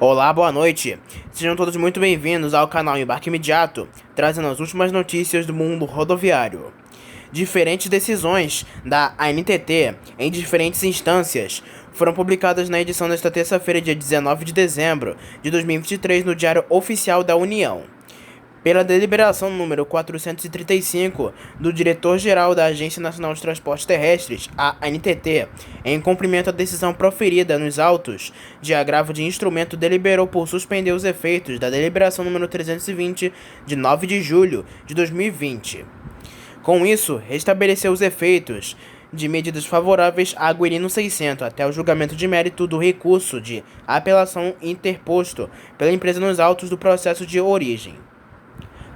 Olá, boa noite. Sejam todos muito bem-vindos ao canal Embarque Imediato, trazendo as últimas notícias do mundo rodoviário. Diferentes decisões da ANTT em diferentes instâncias foram publicadas na edição desta terça-feira, dia 19 de dezembro de 2023, no Diário Oficial da União. Pela deliberação número 435 do diretor-geral da Agência Nacional de Transportes Terrestres, a ANTT, em cumprimento à decisão proferida nos autos de agravo de instrumento, deliberou por suspender os efeitos da deliberação número 320 de 9 de julho de 2020. Com isso, restabeleceu os efeitos de medidas favoráveis a Aguerino 600 até o julgamento de mérito do recurso de apelação interposto pela empresa nos autos do processo de origem.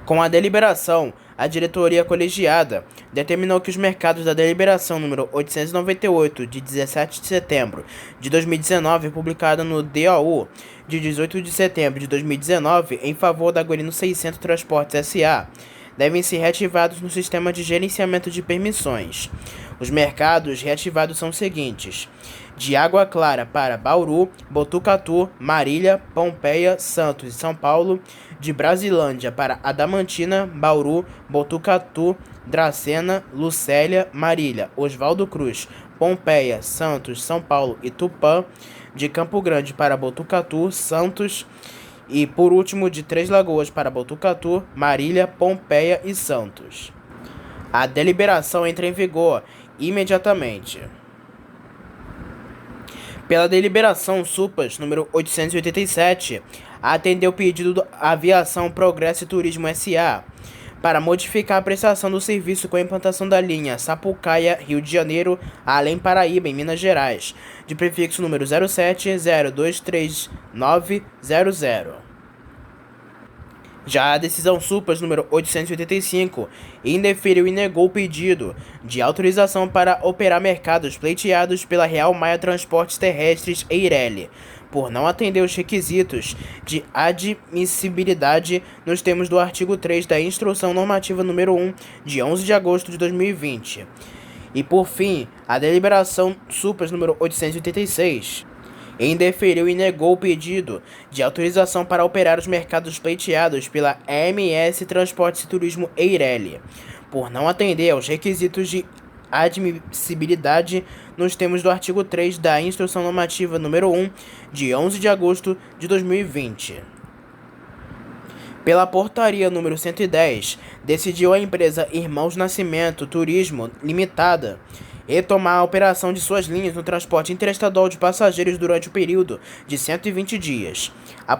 Com a deliberação, a diretoria colegiada determinou que os mercados da deliberação número 898, de 17 de setembro de 2019, publicada no DOU de 18 de setembro de 2019, em favor da Aguerino 600 Transportes S.A., devem ser reativados no sistema de gerenciamento de permissões. Os mercados reativados são os seguintes: de Água Clara para Bauru, Botucatu, Marília, Pompeia, Santos e São Paulo; de Brasilândia para Adamantina, Bauru, Botucatu, Dracena, Lucélia, Marília, Oswaldo Cruz, Pompeia, Santos, São Paulo e Tupã; de Campo Grande para Botucatu, Santos e, por último, de Três Lagoas para Botucatu, Marília, Pompeia e Santos. A deliberação entra em vigor imediatamente. Pela deliberação Supas número 887, atendeu o pedido da Aviação Progresso e Turismo S.A. para modificar a prestação do serviço com a implantação da linha Sapucaia, Rio de Janeiro, a Além Paraíba, em Minas Gerais, de prefixo número 07023900. Já a decisão Supas número 885 indeferiu e negou o pedido de autorização para operar mercados pleiteados pela Real Maia Transportes Terrestres Eireli, por não atender os requisitos de admissibilidade nos termos do artigo 3 da Instrução Normativa número 1, de 11 de agosto de 2020. E, por fim, a deliberação Supas número 886 indeferiu e negou o pedido de autorização para operar os mercados pleiteados pela EMS Transportes e Turismo Eireli, por não atender aos requisitos de admissibilidade nos termos do artigo 3 da Instrução Normativa número 1, de 11 de agosto de 2020. Pela portaria número 110, decidiu a empresa Irmãos Nascimento Turismo Limitada retomar a operação de suas linhas no transporte interestadual de passageiros durante o período de 120 dias. A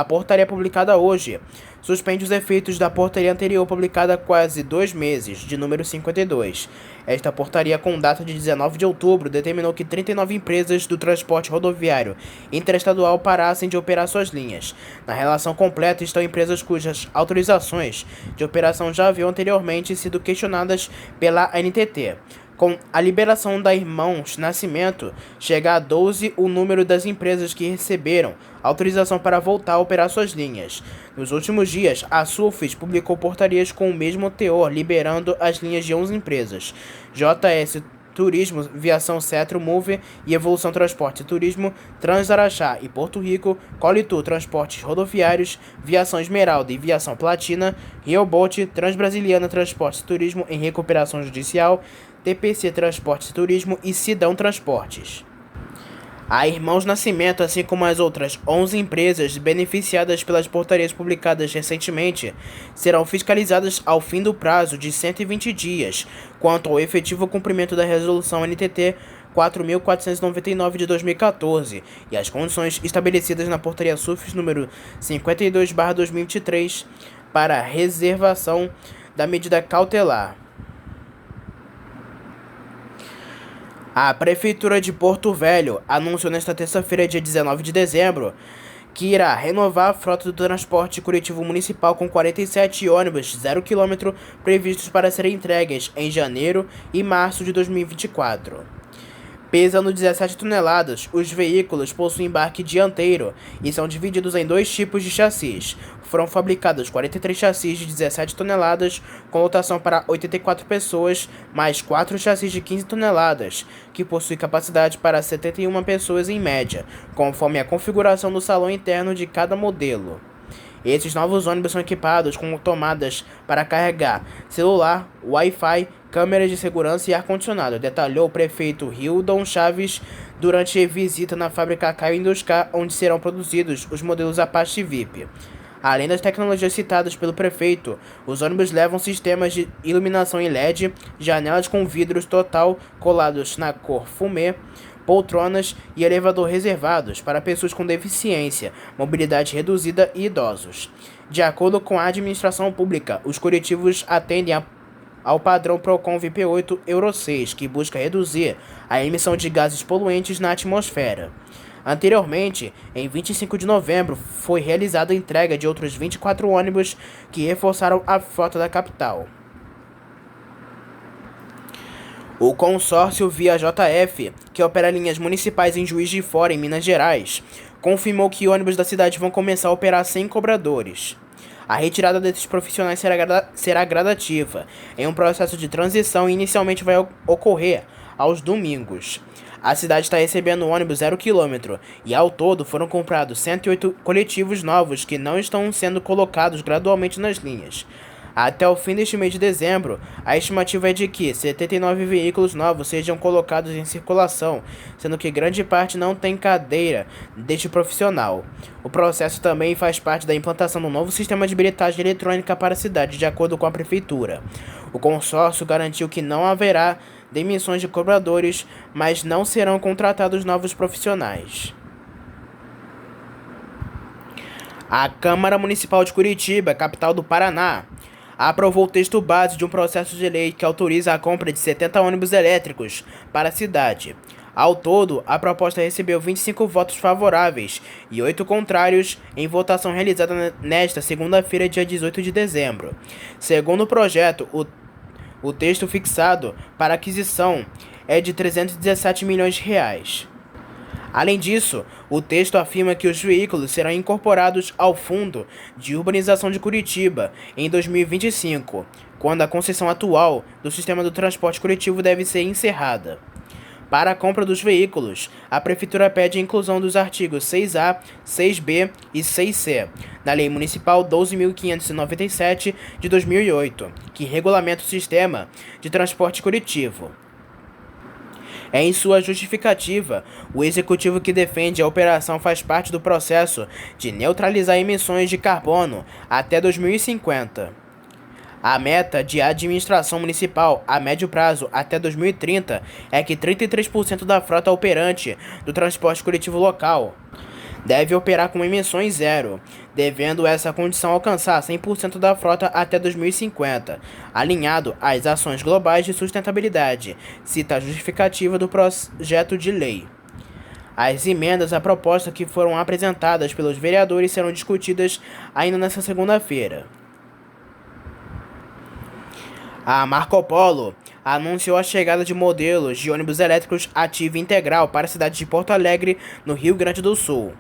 portaria publicada hoje suspende os efeitos da portaria anterior publicada há quase 2 meses, de número 52. Esta portaria, com data de 19 de outubro, determinou que 39 empresas do transporte rodoviário interestadual parassem de operar suas linhas. Na relação completa estão empresas cujas autorizações de operação já haviam anteriormente sido questionadas pela ANTT. Com a liberação da Irmãos Nascimento, chega a 12 o número das empresas que receberam autorização para voltar a operar suas linhas. Nos últimos dias, a Sulfis publicou portarias com o mesmo teor, liberando as linhas de 11 empresas: JS Turismo, Viação Cetro Move e Evolução Transporte e Turismo, Transaraxá e Porto Rico, Qualitur Transportes Rodoviários, Viação Esmeralda e Viação Platina, Riobolt, Transbrasiliana Transportes e Turismo em Recuperação Judicial, TPC Transportes e Turismo e Sidão Transportes. A Irmãos Nascimento, assim como as outras 11 empresas beneficiadas pelas portarias publicadas recentemente, serão fiscalizadas ao fim do prazo de 120 dias, quanto ao efetivo cumprimento da Resolução NTT 4.499 de 2014 e as condições estabelecidas na portaria SUFES número 52/2023 para a reservação da medida cautelar. A Prefeitura de Porto Velho anunciou nesta terça-feira, dia 19 de dezembro, que irá renovar a frota do transporte coletivo municipal com 47 ônibus 0 km previstos para serem entregues em janeiro e março de 2024. Pesando 17 toneladas, os veículos possuem embarque dianteiro e são divididos em dois tipos de chassis. Foram fabricados 43 chassis de 17 toneladas, com lotação para 84 pessoas, mais 4 chassis de 15 toneladas, que possuem capacidade para 71 pessoas em média, conforme a configuração do salão interno de cada modelo. Esses novos ônibus são equipados com tomadas para carregar celular, Wi-Fi, câmeras de segurança e ar-condicionado, detalhou o prefeito Hildon Chaves durante visita na fábrica Caio Induscar, onde serão produzidos os modelos Apache VIP. Além das tecnologias citadas pelo prefeito, os ônibus levam sistemas de iluminação em LED, janelas com vidros total colados na cor fumê, poltronas e elevador reservados para pessoas com deficiência, mobilidade reduzida e idosos. De acordo com a administração pública, os coletivos atendem ao padrão Procon VIP8 Euro 6, que busca reduzir a emissão de gases poluentes na atmosfera. Anteriormente, em 25 de novembro, foi realizada a entrega de outros 24 ônibus que reforçaram a frota da capital. O consórcio Via JF, que opera linhas municipais em Juiz de Fora, em Minas Gerais, confirmou que ônibus da cidade vão começar a operar sem cobradores. A retirada desses profissionais será gradativa, em um processo de transição e inicialmente vai ocorrer aos domingos. A cidade está recebendo ônibus 0 km e ao todo foram comprados 108 coletivos novos que não estão sendo colocados gradualmente nas linhas. Até o fim deste mês de dezembro, a estimativa é de que 79 veículos novos sejam colocados em circulação, sendo que grande parte não tem cadeira deste profissional. O processo também faz parte da implantação do novo sistema de bilhetagem eletrônica para a cidade, de acordo com a prefeitura. O consórcio garantiu que não haverá demissões de cobradores, mas não serão contratados novos profissionais. A Câmara Municipal de Curitiba, capital do Paraná, aprovou o texto base de um processo de lei que autoriza a compra de 70 ônibus elétricos para a cidade. Ao todo, a proposta recebeu 25 votos favoráveis e 8 contrários em votação realizada nesta segunda-feira, dia 18 de dezembro. Segundo o projeto, o texto fixado para aquisição é de R$ 317 milhões. Além disso, o texto afirma que os veículos serão incorporados ao Fundo de Urbanização de Curitiba em 2025, quando a concessão atual do sistema do transporte coletivo deve ser encerrada. Para a compra dos veículos, a Prefeitura pede a inclusão dos artigos 6A, 6B e 6C da Lei Municipal 12.597 de 2008, que regulamenta o sistema de transporte coletivo. Em sua justificativa, o executivo que defende a operação faz parte do processo de neutralizar emissões de carbono até 2050. A meta de administração municipal a médio prazo até 2030 é que 33% da frota operante do transporte coletivo local deve operar com emissões zero, devendo essa condição alcançar 100% da frota até 2050, alinhado às ações globais de sustentabilidade, cita a justificativa do projeto de lei. As emendas à proposta que foram apresentadas pelos vereadores serão discutidas ainda nesta segunda-feira. A Marco Polo anunciou a chegada de modelos de ônibus elétricos ativo integral para a cidade de Porto Alegre, no Rio Grande do Sul.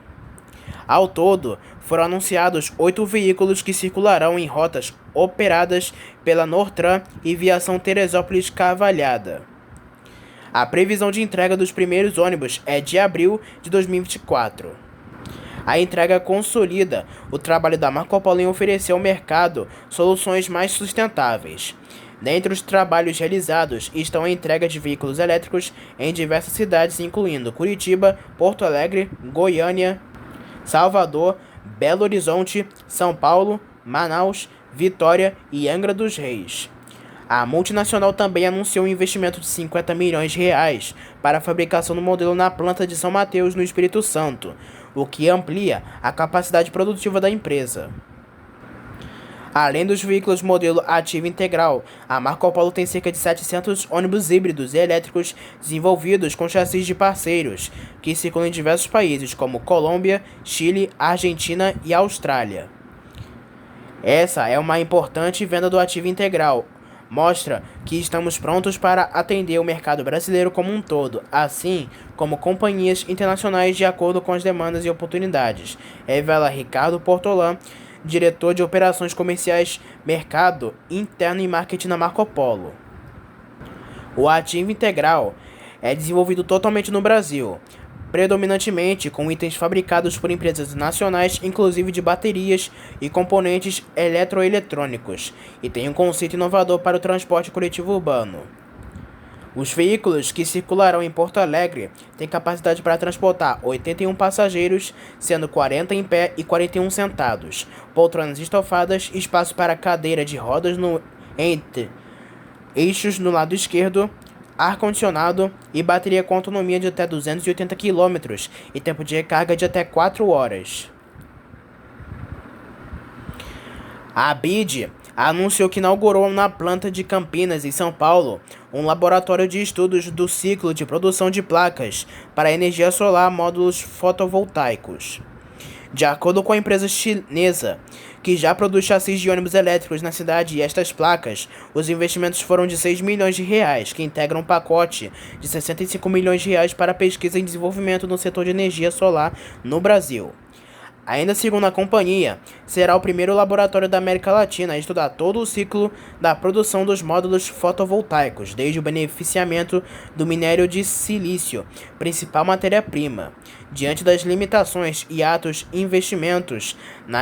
Ao todo, foram anunciados 8 veículos que circularão em rotas operadas pela Nortran e Viação Teresópolis Cavalhada. A previsão de entrega dos primeiros ônibus é de abril de 2024. A entrega consolida o trabalho da Marco Polo em oferecer ao mercado soluções mais sustentáveis. Dentre os trabalhos realizados estão a entrega de veículos elétricos em diversas cidades, incluindo Curitiba, Porto Alegre, Goiânia, Salvador, Belo Horizonte, São Paulo, Manaus, Vitória e Angra dos Reis. A multinacional também anunciou um investimento de R$ 50 milhões para a fabricação do modelo na planta de São Mateus, no Espírito Santo, o que amplia a capacidade produtiva da empresa. Além dos veículos modelo ativo integral, a Marco Polo tem cerca de 700 ônibus híbridos e elétricos desenvolvidos com chassis de parceiros, que circulam em diversos países como Colômbia, Chile, Argentina e Austrália. Essa é uma importante venda do ativo integral, mostra que estamos prontos para atender o mercado brasileiro como um todo, assim como companhias internacionais de acordo com as demandas e oportunidades, revela Ricardo Portolã, diretor de operações comerciais, mercado interno e marketing na Marco Polo. O ativo integral é desenvolvido totalmente no Brasil, predominantemente com itens fabricados por empresas nacionais, inclusive de baterias e componentes eletroeletrônicos, e tem um conceito inovador para o transporte coletivo urbano. Os veículos que circularão em Porto Alegre têm capacidade para transportar 81 passageiros, sendo 40 em pé e 41 sentados, poltronas estofadas, espaço para cadeira de rodas entre eixos no lado esquerdo, ar-condicionado e bateria com autonomia de até 280 km e tempo de recarga de até 4 horas. A BID anunciou que inaugurou na planta de Campinas, em São Paulo, um laboratório de estudos do ciclo de produção de placas para energia solar módulos fotovoltaicos. De acordo com a empresa chinesa, que já produz chassis de ônibus elétricos na cidade e estas placas, os investimentos foram de 6 milhões de reais, que integram um pacote de 65 milhões de reais para pesquisa e desenvolvimento no setor de energia solar no Brasil. Ainda segundo a companhia, será o primeiro laboratório da América Latina a estudar todo o ciclo da produção dos módulos fotovoltaicos, desde o beneficiamento do minério de silício, principal matéria-prima. Diante das limitações e altos investimentos na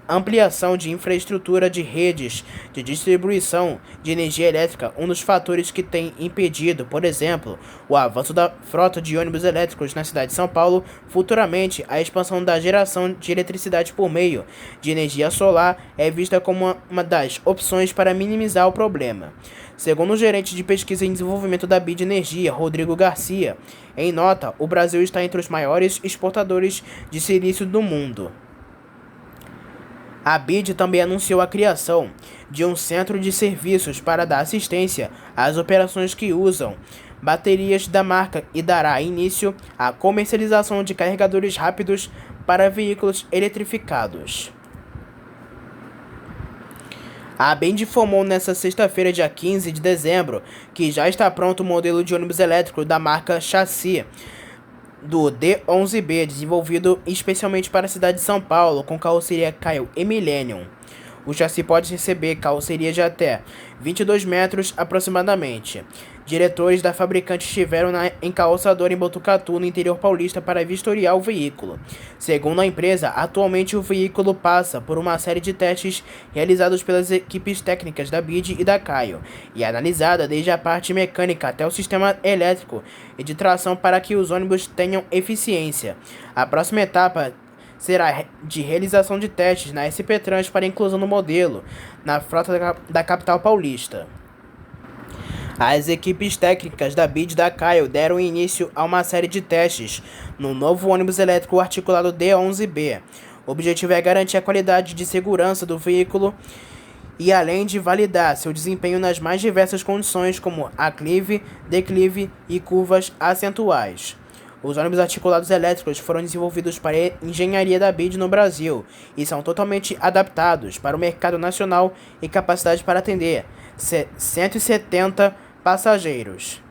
ampliação de infraestrutura de redes de distribuição de energia elétrica, um dos fatores que tem impedido, por exemplo, o avanço da frota de ônibus elétricos na cidade de São Paulo, futuramente a expansão da geração de eletricidade por meio de energia solar é vista como uma das opções para minimizar o problema. Segundo o gerente de pesquisa e desenvolvimento da BID Energia, Rodrigo Garcia, em nota, o Brasil está entre os maiores exportadores de silício do mundo. A BID também anunciou a criação de um centro de serviços para dar assistência às operações que usam baterias da marca e dará início à comercialização de carregadores rápidos para veículos eletrificados. A BID informou nesta sexta-feira, dia 15 de dezembro, que já está pronto o modelo de ônibus elétrico da marca Chassi do D11B, desenvolvido especialmente para a cidade de São Paulo, com carroceria Caio e Millennium. O chassi pode receber carroceria de até 22 metros aproximadamente. Diretores da fabricante estiveram na encalçadora em Botucatu, no interior paulista, para vistoriar o veículo. Segundo a empresa, atualmente o veículo passa por uma série de testes realizados pelas equipes técnicas da BID e da Caio, e analisada desde a parte mecânica até o sistema elétrico e de tração para que os ônibus tenham eficiência. A próxima etapa será de realização de testes na SP Trans para inclusão no modelo na frota da capital paulista. As equipes técnicas da BID e da Caio deram início a uma série de testes no novo ônibus elétrico articulado D11B. O objetivo é garantir a qualidade de segurança do veículo e além de validar seu desempenho nas mais diversas condições, como aclive, declive e curvas acentuais. Os ônibus articulados elétricos foram desenvolvidos para a engenharia da BID no Brasil e são totalmente adaptados para o mercado nacional e capacidade para atender 170 passageiros.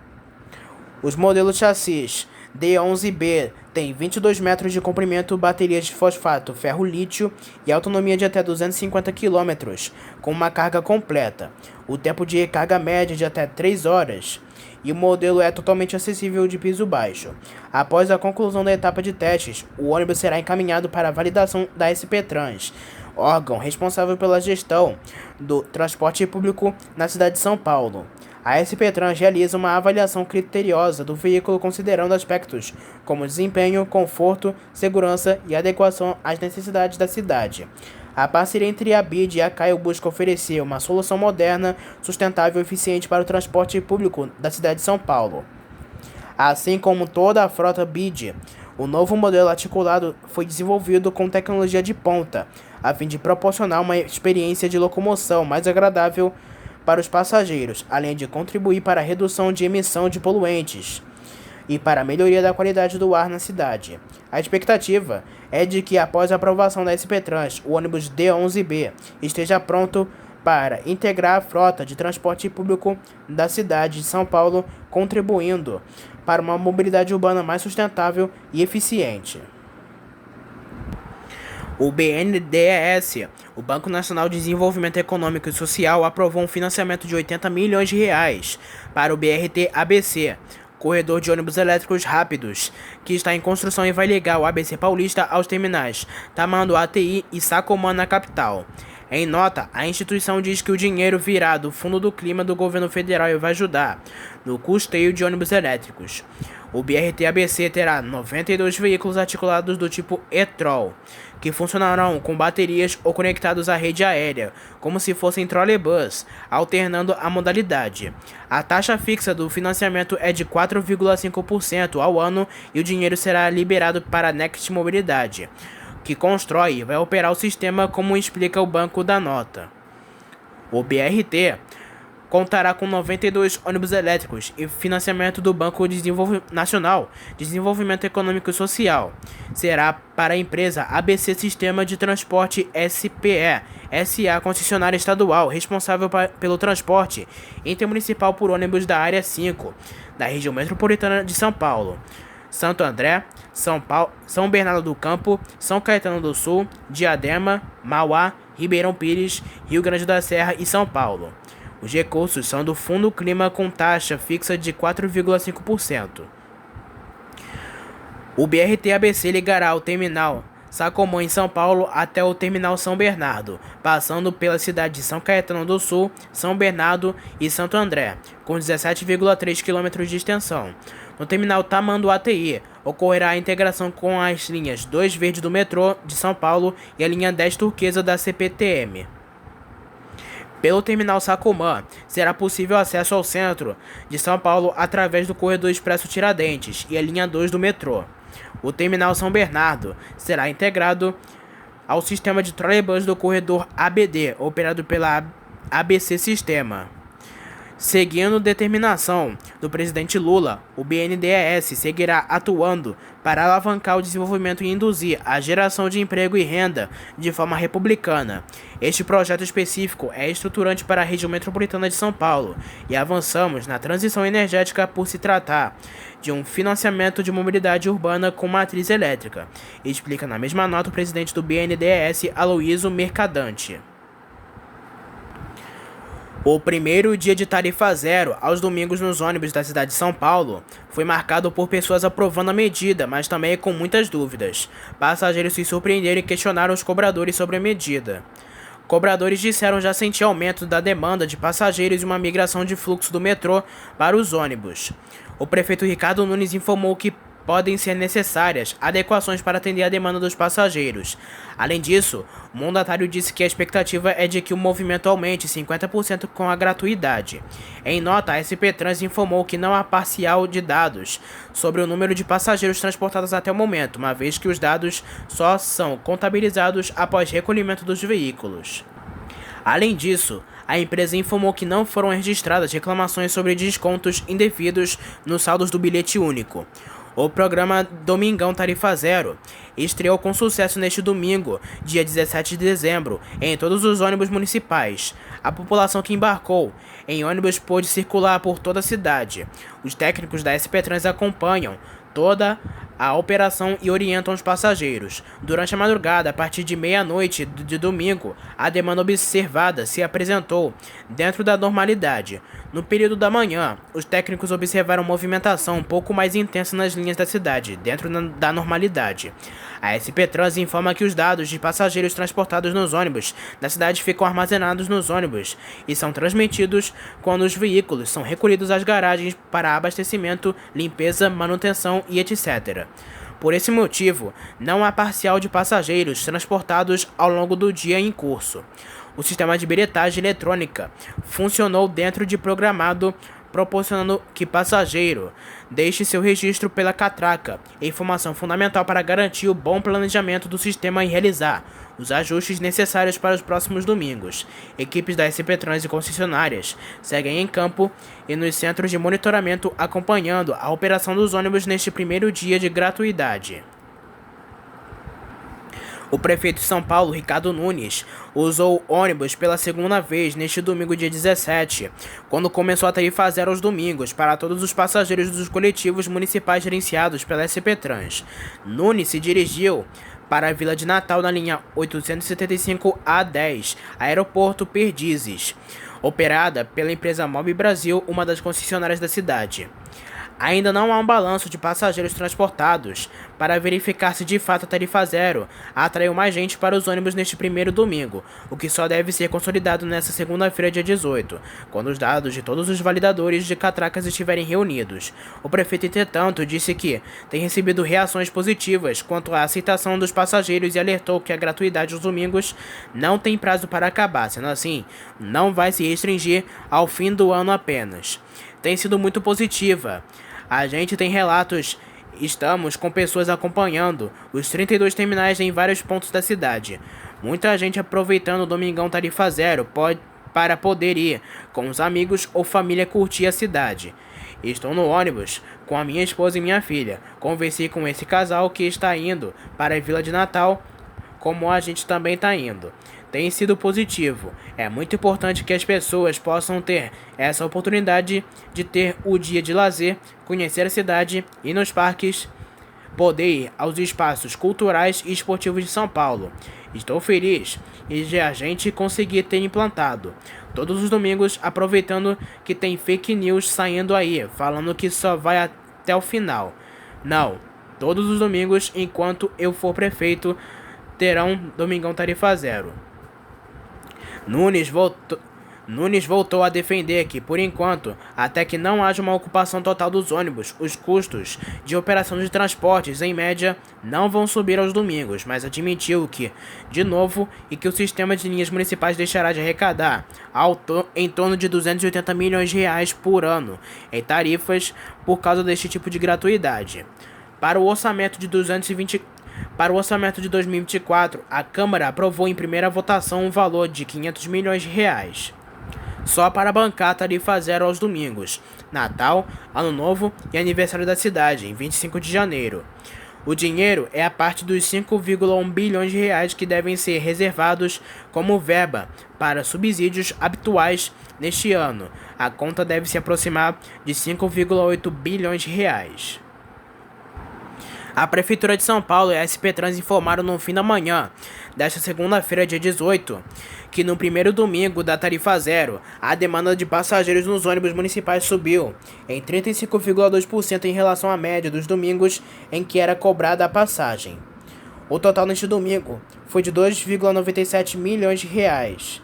Os modelos chassis D11B têm 22 metros de comprimento, baterias de fosfato ferro-lítio e autonomia de até 250 km, com uma carga completa. O tempo de recarga média de até 3 horas. E o modelo é totalmente acessível de piso baixo. Após a conclusão da etapa de testes, o ônibus será encaminhado para a validação da SP Trans, órgão responsável pela gestão do transporte público na cidade de São Paulo. A SP Trans realiza uma avaliação criteriosa do veículo considerando aspectos como desempenho, conforto, segurança e adequação às necessidades da cidade. A parceria entre a BID e a Caio busca oferecer uma solução moderna, sustentável e eficiente para o transporte público da cidade de São Paulo. Assim como toda a frota BID, o novo modelo articulado foi desenvolvido com tecnologia de ponta, a fim de proporcionar uma experiência de locomoção mais agradável para os passageiros, além de contribuir para a redução de emissão de poluentes e para a melhoria da qualidade do ar na cidade. A expectativa é de que, após a aprovação da SP Trans, o ônibus D11B esteja pronto para integrar a frota de transporte público da cidade de São Paulo, contribuindo para uma mobilidade urbana mais sustentável e eficiente. O BNDES, o Banco Nacional de Desenvolvimento Econômico e Social, aprovou um financiamento de R$ 80 milhões para o BRT-ABC, corredor de ônibus elétricos rápidos, que está em construção e vai ligar o ABC Paulista aos terminais Tamanduateí e Sacomã na capital. Em nota, a instituição diz que o dinheiro virá do Fundo do Clima do governo federal e vai ajudar no custeio de ônibus elétricos. O BRT-ABC terá 92 veículos articulados do tipo e-Trol, que funcionarão com baterias ou conectados à rede aérea, como se fossem trolleybus, alternando a modalidade. A taxa fixa do financiamento é de 4,5% ao ano e o dinheiro será liberado para a Next Mobilidade, que constrói e vai operar o sistema, como explica o Banco da Nota. O BRT contará com 92 ônibus elétricos e financiamento do Banco Nacional de Desenvolvimento Econômico e Social. Será para a empresa ABC Sistema de Transporte SPE, SA, concessionária estadual, responsável pelo transporte intermunicipal por ônibus da Área 5, da região metropolitana de São Paulo, Santo André, São Bernardo do Campo, São Caetano do Sul, Diadema, Mauá, Ribeirão Pires, Rio Grande da Serra e São Paulo. Os recursos são do Fundo Clima com taxa fixa de 4,5%. O BRT-ABC ligará o terminal Sacomã em São Paulo até o terminal São Bernardo, passando pela cidade de São Caetano do Sul, São Bernardo e Santo André, com 17,3 km de extensão. No terminal Tamanduateí, ocorrerá a integração com as linhas 2 verde do metrô de São Paulo e a linha 10 turquesa da CPTM. Pelo terminal Sacomã, será possível acesso ao centro de São Paulo através do corredor Expresso Tiradentes e a linha 2 do metrô. O terminal São Bernardo será integrado ao sistema de trolleybus do corredor ABD, operado pela ABC Sistema. Seguindo determinação do presidente Lula, o BNDES seguirá atuando para alavancar o desenvolvimento e induzir a geração de emprego e renda de forma republicana. Este projeto específico é estruturante para a região metropolitana de São Paulo e avançamos na transição energética por se tratar de um financiamento de mobilidade urbana com matriz elétrica, explica na mesma nota o presidente do BNDES, Aloysio Mercadante. O primeiro dia de tarifa zero aos domingos nos ônibus da cidade de São Paulo foi marcado por pessoas aprovando a medida, mas também com muitas dúvidas. Passageiros se surpreenderam e questionaram os cobradores sobre a medida. Cobradores disseram já sentir aumento da demanda de passageiros e uma migração de fluxo do metrô para os ônibus. O prefeito Ricardo Nunes informou que podem ser necessárias adequações para atender a demanda dos passageiros. Além disso, o mandatário disse que a expectativa é de que o movimento aumente 50% com a gratuidade. Em nota, a SP Trans informou que não há parcial de dados sobre o número de passageiros transportados até o momento, uma vez que os dados só são contabilizados após recolhimento dos veículos. Além disso, a empresa informou que não foram registradas reclamações sobre descontos indevidos nos saldos do bilhete único. O programa Domingão Tarifa Zero estreou com sucesso neste domingo, dia 17 de dezembro, em todos os ônibus municipais. A população que embarcou em ônibus pôde circular por toda a cidade. Os técnicos da SP Trans acompanham toda a operação e orientam os passageiros. Durante a madrugada, a partir de meia-noite de domingo, a demanda observada se apresentou dentro da normalidade. No período da manhã, os técnicos observaram movimentação um pouco mais intensa nas linhas da cidade, dentro da normalidade. A SP Trans informa que os dados de passageiros transportados nos ônibus da cidade ficam armazenados nos ônibus e são transmitidos quando os veículos são recolhidos às garagens para abastecimento, limpeza, manutenção e etc. Por esse motivo, não há parcial de passageiros transportados ao longo do dia em curso. O sistema de bilhetagem eletrônica funcionou dentro de programado, proporcionando que passageiro deixe seu registro pela catraca, informação fundamental para garantir o bom planejamento do sistema e realizar os ajustes necessários para os próximos domingos. Equipes da SP Trans e concessionárias seguem em campo e nos centros de monitoramento acompanhando a operação dos ônibus neste primeiro dia de gratuidade. O prefeito de São Paulo, Ricardo Nunes, usou ônibus pela segunda vez neste domingo, dia 17, quando começou a tarifa zero aos domingos para todos os passageiros dos coletivos municipais gerenciados pela SP Trans. Nunes se dirigiu para a Vila de Natal na linha 875A10, Aeroporto Perdizes, operada pela empresa Mob Brasil, uma das concessionárias da cidade. Ainda não há um balanço de passageiros transportados para verificar se de fato a tarifa zero atraiu mais gente para os ônibus neste primeiro domingo, o que só deve ser consolidado nesta segunda-feira, dia 18, quando os dados de todos os validadores de catracas estiverem reunidos. O prefeito, entretanto, disse que tem recebido reações positivas quanto à aceitação dos passageiros e alertou que a gratuidade aos domingos não tem prazo para acabar, sendo assim, não vai se restringir ao fim do ano apenas. Tem sido muito positiva. A gente tem relatos, estamos com pessoas acompanhando os 32 terminais em vários pontos da cidade. Muita gente aproveitando o Domingão Tarifa Zero para poder ir com os amigos ou família curtir a cidade. Estou no ônibus com a minha esposa e minha filha. Conversei com esse casal que está indo para a Vila de Natal, como a gente também está indo. Tem sido positivo. É muito importante que as pessoas possam ter essa oportunidade de ter o dia de lazer, conhecer a cidade e nos parques, poder ir aos espaços culturais e esportivos de São Paulo. Estou feliz de a gente conseguir ter implantado todos os domingos, aproveitando que tem fake news saindo aí, falando que só vai até o final. Não, todos os domingos, enquanto eu for prefeito, terão Domingão Tarifa Zero. Nunes voltou a defender que, por enquanto, até que não haja uma ocupação total dos ônibus, os custos de operação de transportes, em média, não vão subir aos domingos, mas admitiu que, de novo, e que o sistema de linhas municipais deixará de arrecadar em torno de 280 milhões de reais por ano em tarifas por causa deste tipo de gratuidade. Para o orçamento de 2024, a Câmara aprovou em primeira votação um valor de 500 milhões de reais, só para bancar a tarifa zero aos domingos, Natal, Ano Novo e aniversário da cidade, em 25 de janeiro. O dinheiro é a parte dos 5,1 bilhões de reais que devem ser reservados como verba para subsídios habituais neste ano. A conta deve se aproximar de 5,8 bilhões de reais. A Prefeitura de São Paulo e a SP Trans informaram no fim da manhã desta segunda-feira, dia 18, que no primeiro domingo da tarifa zero, a demanda de passageiros nos ônibus municipais subiu em 35,2% em relação à média dos domingos em que era cobrada a passagem. O total neste domingo foi de 2,97 milhões de reais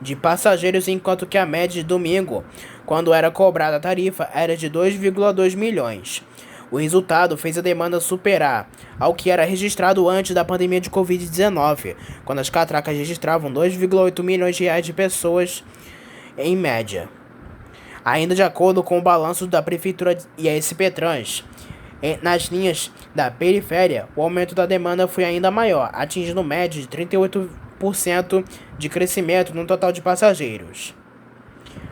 de passageiros, enquanto que a média de domingo, quando era cobrada a tarifa, era de 2,2 milhões. O resultado fez a demanda superar ao que era registrado antes da pandemia de Covid-19, quando as catracas registravam 2,8 milhões de reais de pessoas em média. Ainda de acordo com o balanço da Prefeitura e a SP Trans, nas linhas da periferia, o aumento da demanda foi ainda maior, atingindo média de 38% de crescimento no total de passageiros.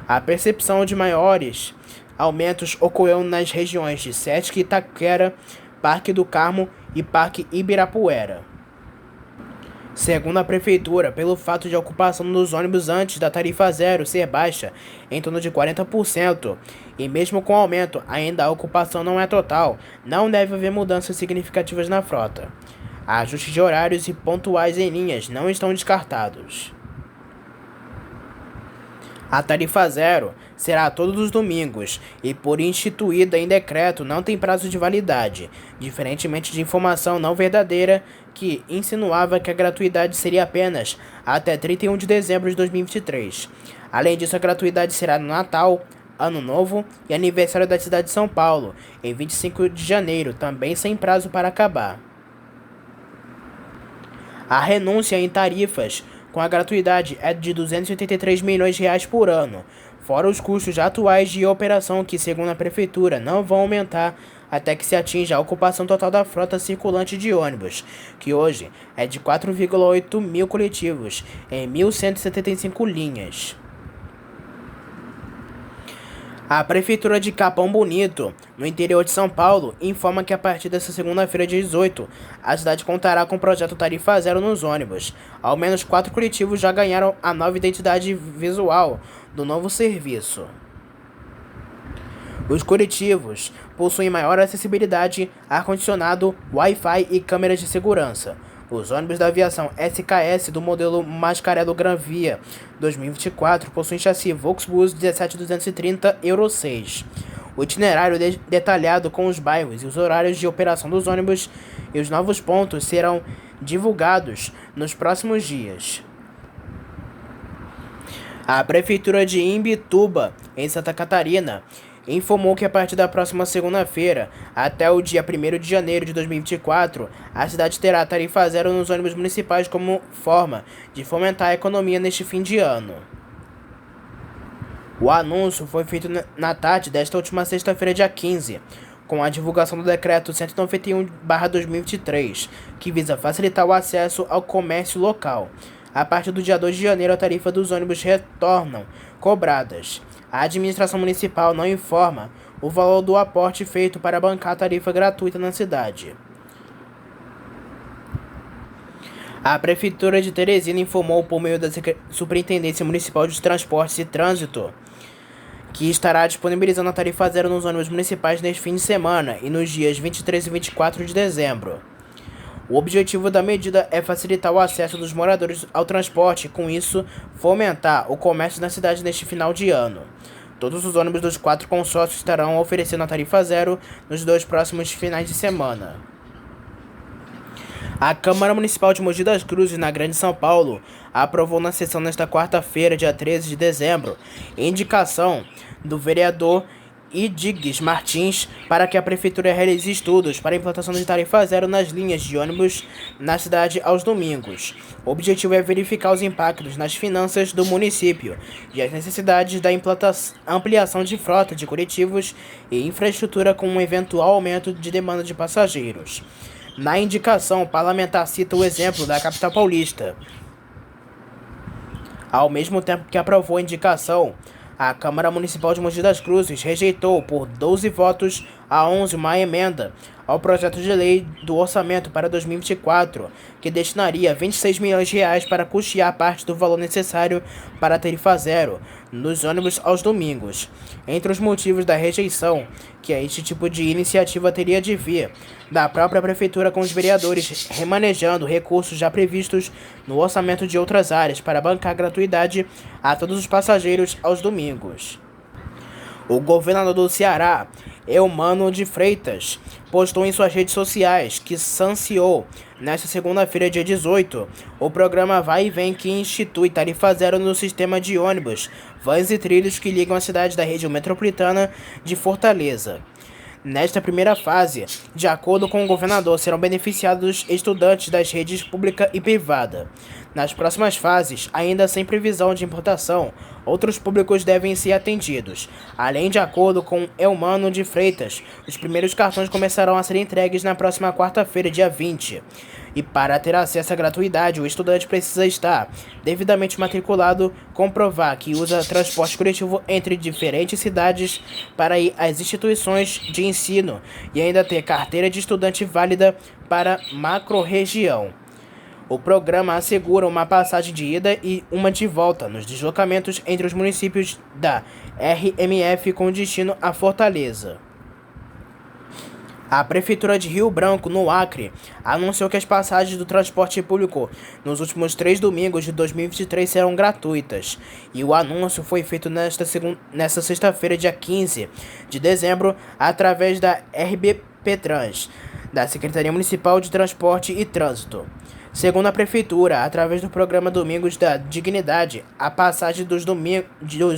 A percepção de maiores aumentos ocorreu nas regiões de Sesc Itaquera, Parque do Carmo e Parque Ibirapuera. Segundo a Prefeitura, pelo fato de a ocupação dos ônibus antes da tarifa zero ser baixa, em torno de 40%, e mesmo com o aumento, ainda a ocupação não é total, não deve haver mudanças significativas na frota. Ajustes de horários e pontuais em linhas não estão descartados. A tarifa zero será todos os domingos e, por instituída em decreto, não tem prazo de validade, diferentemente de informação não verdadeira que insinuava que a gratuidade seria apenas até 31 de dezembro de 2023. Além disso, a gratuidade será no Natal, Ano Novo e aniversário da cidade de São Paulo, em 25 de janeiro, também sem prazo para acabar. A renúncia em tarifas com a gratuidade é de 283 milhões de reais por ano, fora os custos atuais de operação que, segundo a Prefeitura, não vão aumentar até que se atinja a ocupação total da frota circulante de ônibus, que hoje é de 4,8 mil coletivos em 1.175 linhas. A Prefeitura de Capão Bonito, no interior de São Paulo, informa que a partir desta segunda-feira, dia 18, a cidade contará com o projeto Tarifa Zero nos ônibus. Ao menos 4 coletivos já ganharam a nova identidade visual do novo serviço. Os coletivos possuem maior acessibilidade, ar-condicionado, Wi-Fi e câmeras de segurança. Os ônibus da aviação SKS do modelo Mascarello Granvia 2024 possuem chassi Volksbus 17230 Euro 6. O itinerário detalhado com os bairros e os horários de operação dos ônibus e os novos pontos serão divulgados nos próximos dias. A Prefeitura de Imbituba, em Santa Catarina, informou que a partir da próxima segunda-feira, até o dia 1º de janeiro de 2024, a cidade terá tarifa zero nos ônibus municipais como forma de fomentar a economia neste fim de ano. O anúncio foi feito na tarde desta última sexta-feira, dia 15, com a divulgação do Decreto 191/2023, que visa facilitar o acesso ao comércio local. A partir do dia 2 de janeiro, a tarifa dos ônibus retornam cobradas. A administração municipal não informa o valor do aporte feito para bancar a tarifa gratuita na cidade. A Prefeitura de Teresina informou por meio da Superintendência Municipal de Transportes e Trânsito que estará disponibilizando a tarifa zero nos ônibus municipais neste fim de semana e nos dias 23 e 24 de dezembro. O objetivo da medida é facilitar o acesso dos moradores ao transporte e, com isso, fomentar o comércio na cidade neste final de ano. Todos os ônibus dos 4 consórcios estarão oferecendo a tarifa zero nos 2 próximos finais de semana. A Câmara Municipal de Mogi das Cruzes, na Grande São Paulo, aprovou na sessão nesta quarta-feira, dia 13 de dezembro, indicação do vereador Idigues Martins para que a Prefeitura realize estudos para a implantação de tarifa zero nas linhas de ônibus na cidade aos domingos. O objetivo é verificar os impactos nas finanças do município e as necessidades da ampliação de frota de coletivos e infraestrutura com um eventual aumento de demanda de passageiros. Na indicação, o parlamentar cita o exemplo da capital paulista. Ao mesmo tempo que aprovou a indicação, a Câmara Municipal de Mogi das Cruzes rejeitou por 12 votos a 11 uma emenda ao projeto de lei do orçamento para 2024, que destinaria 26 milhões de reais para custear parte do valor necessário para a tarifa zero nos ônibus aos domingos. Entre os motivos da rejeição, que este tipo de iniciativa teria de vir da própria Prefeitura, com os vereadores remanejando recursos já previstos no orçamento de outras áreas para bancar gratuidade a todos os passageiros aos domingos. O governador do Ceará, Eumano de Freitas, postou em suas redes sociais que sanciou, nesta segunda-feira, dia 18, o programa Vai e Vem, que institui tarifa zero no sistema de ônibus, vans e trilhos que ligam a cidade da região metropolitana de Fortaleza. Nesta primeira fase, de acordo com o governador, serão beneficiados estudantes das redes pública e privada. Nas próximas fases, ainda sem previsão de importação, outros públicos devem ser atendidos. Além, de acordo com Eumano de Freitas, os primeiros cartões começarão a ser entregues na próxima quarta-feira, dia 20. E para ter acesso à gratuidade, o estudante precisa estar devidamente matriculado, comprovar que usa transporte coletivo entre diferentes cidades para ir às instituições de ensino e ainda ter carteira de estudante válida para macro-região. O programa assegura uma passagem de ida e uma de volta nos deslocamentos entre os municípios da RMF com destino a Fortaleza. A Prefeitura de Rio Branco, no Acre, anunciou que as passagens do transporte público nos últimos 3 domingos de 2023 serão gratuitas. E o anúncio foi feito nesta sexta-feira, dia 15 de dezembro, através da RBP Trans, da Secretaria Municipal de Transporte e Trânsito. Segundo a Prefeitura, através do programa Domingos da Dignidade, a passagem dos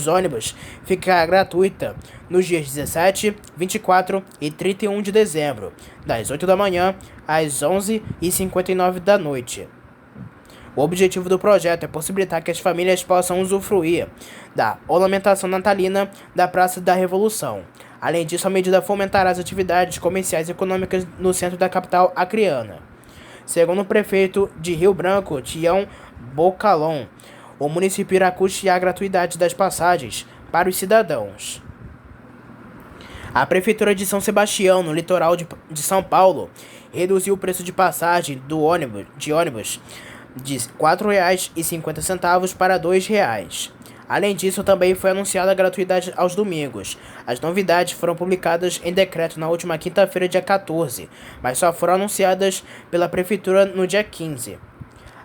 ônibus ficará gratuita nos dias 17, 24 e 31 de dezembro, das 8 da manhã às 11h59 da noite. O objetivo do projeto é possibilitar que as famílias possam usufruir da ornamentação natalina da Praça da Revolução. Além disso, a medida fomentará as atividades comerciais e econômicas no centro da capital acreana. Segundo o prefeito de Rio Branco, Tião Bocalon, o município irá custear a gratuidade das passagens para os cidadãos. A Prefeitura de São Sebastião, no litoral de São Paulo, reduziu o preço de passagem de ônibus de R$ 4,50 para R$ 2,00. Além disso, também foi anunciada a gratuidade aos domingos. As novidades foram publicadas em decreto na última quinta-feira, dia 14, mas só foram anunciadas pela Prefeitura no dia 15.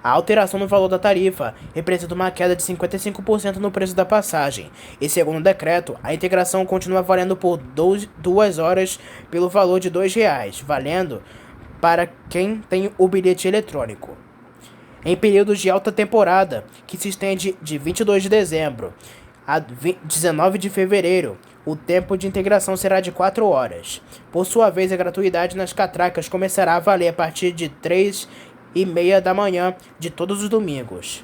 A alteração no valor da tarifa representa uma queda de 55% no preço da passagem, e segundo o decreto, a integração continua valendo por 2 horas pelo valor de R$ 2,00, valendo para quem tem o bilhete eletrônico. Em períodos de alta temporada, que se estende de 22 de dezembro a 19 de fevereiro, o tempo de integração será de 4 horas. Por sua vez, a gratuidade nas catracas começará a valer a partir de 3h30 da manhã de todos os domingos.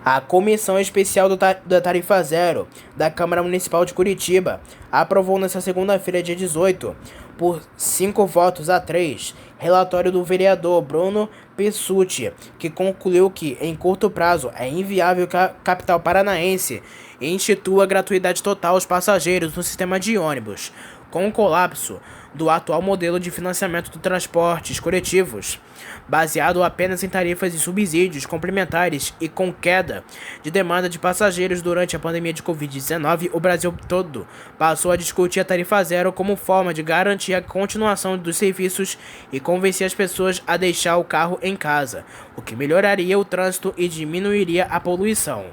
A Comissão Especial da Tarifa Zero da Câmara Municipal de Curitiba aprovou nesta segunda-feira, dia 18, por 5 votos a 3, relatório do vereador Bruno Pessutti, que concluiu que, em curto prazo, é inviável que a capital paranaense institua gratuidade total aos passageiros no sistema de ônibus, com o colapso do atual modelo de financiamento de transportes coletivos, baseado apenas em tarifas e subsídios complementares e com queda de demanda de passageiros durante a pandemia de Covid-19, o Brasil todo passou a discutir a tarifa zero como forma de garantir a continuação dos serviços e convencer as pessoas a deixar o carro em casa, o que melhoraria o trânsito e diminuiria a poluição.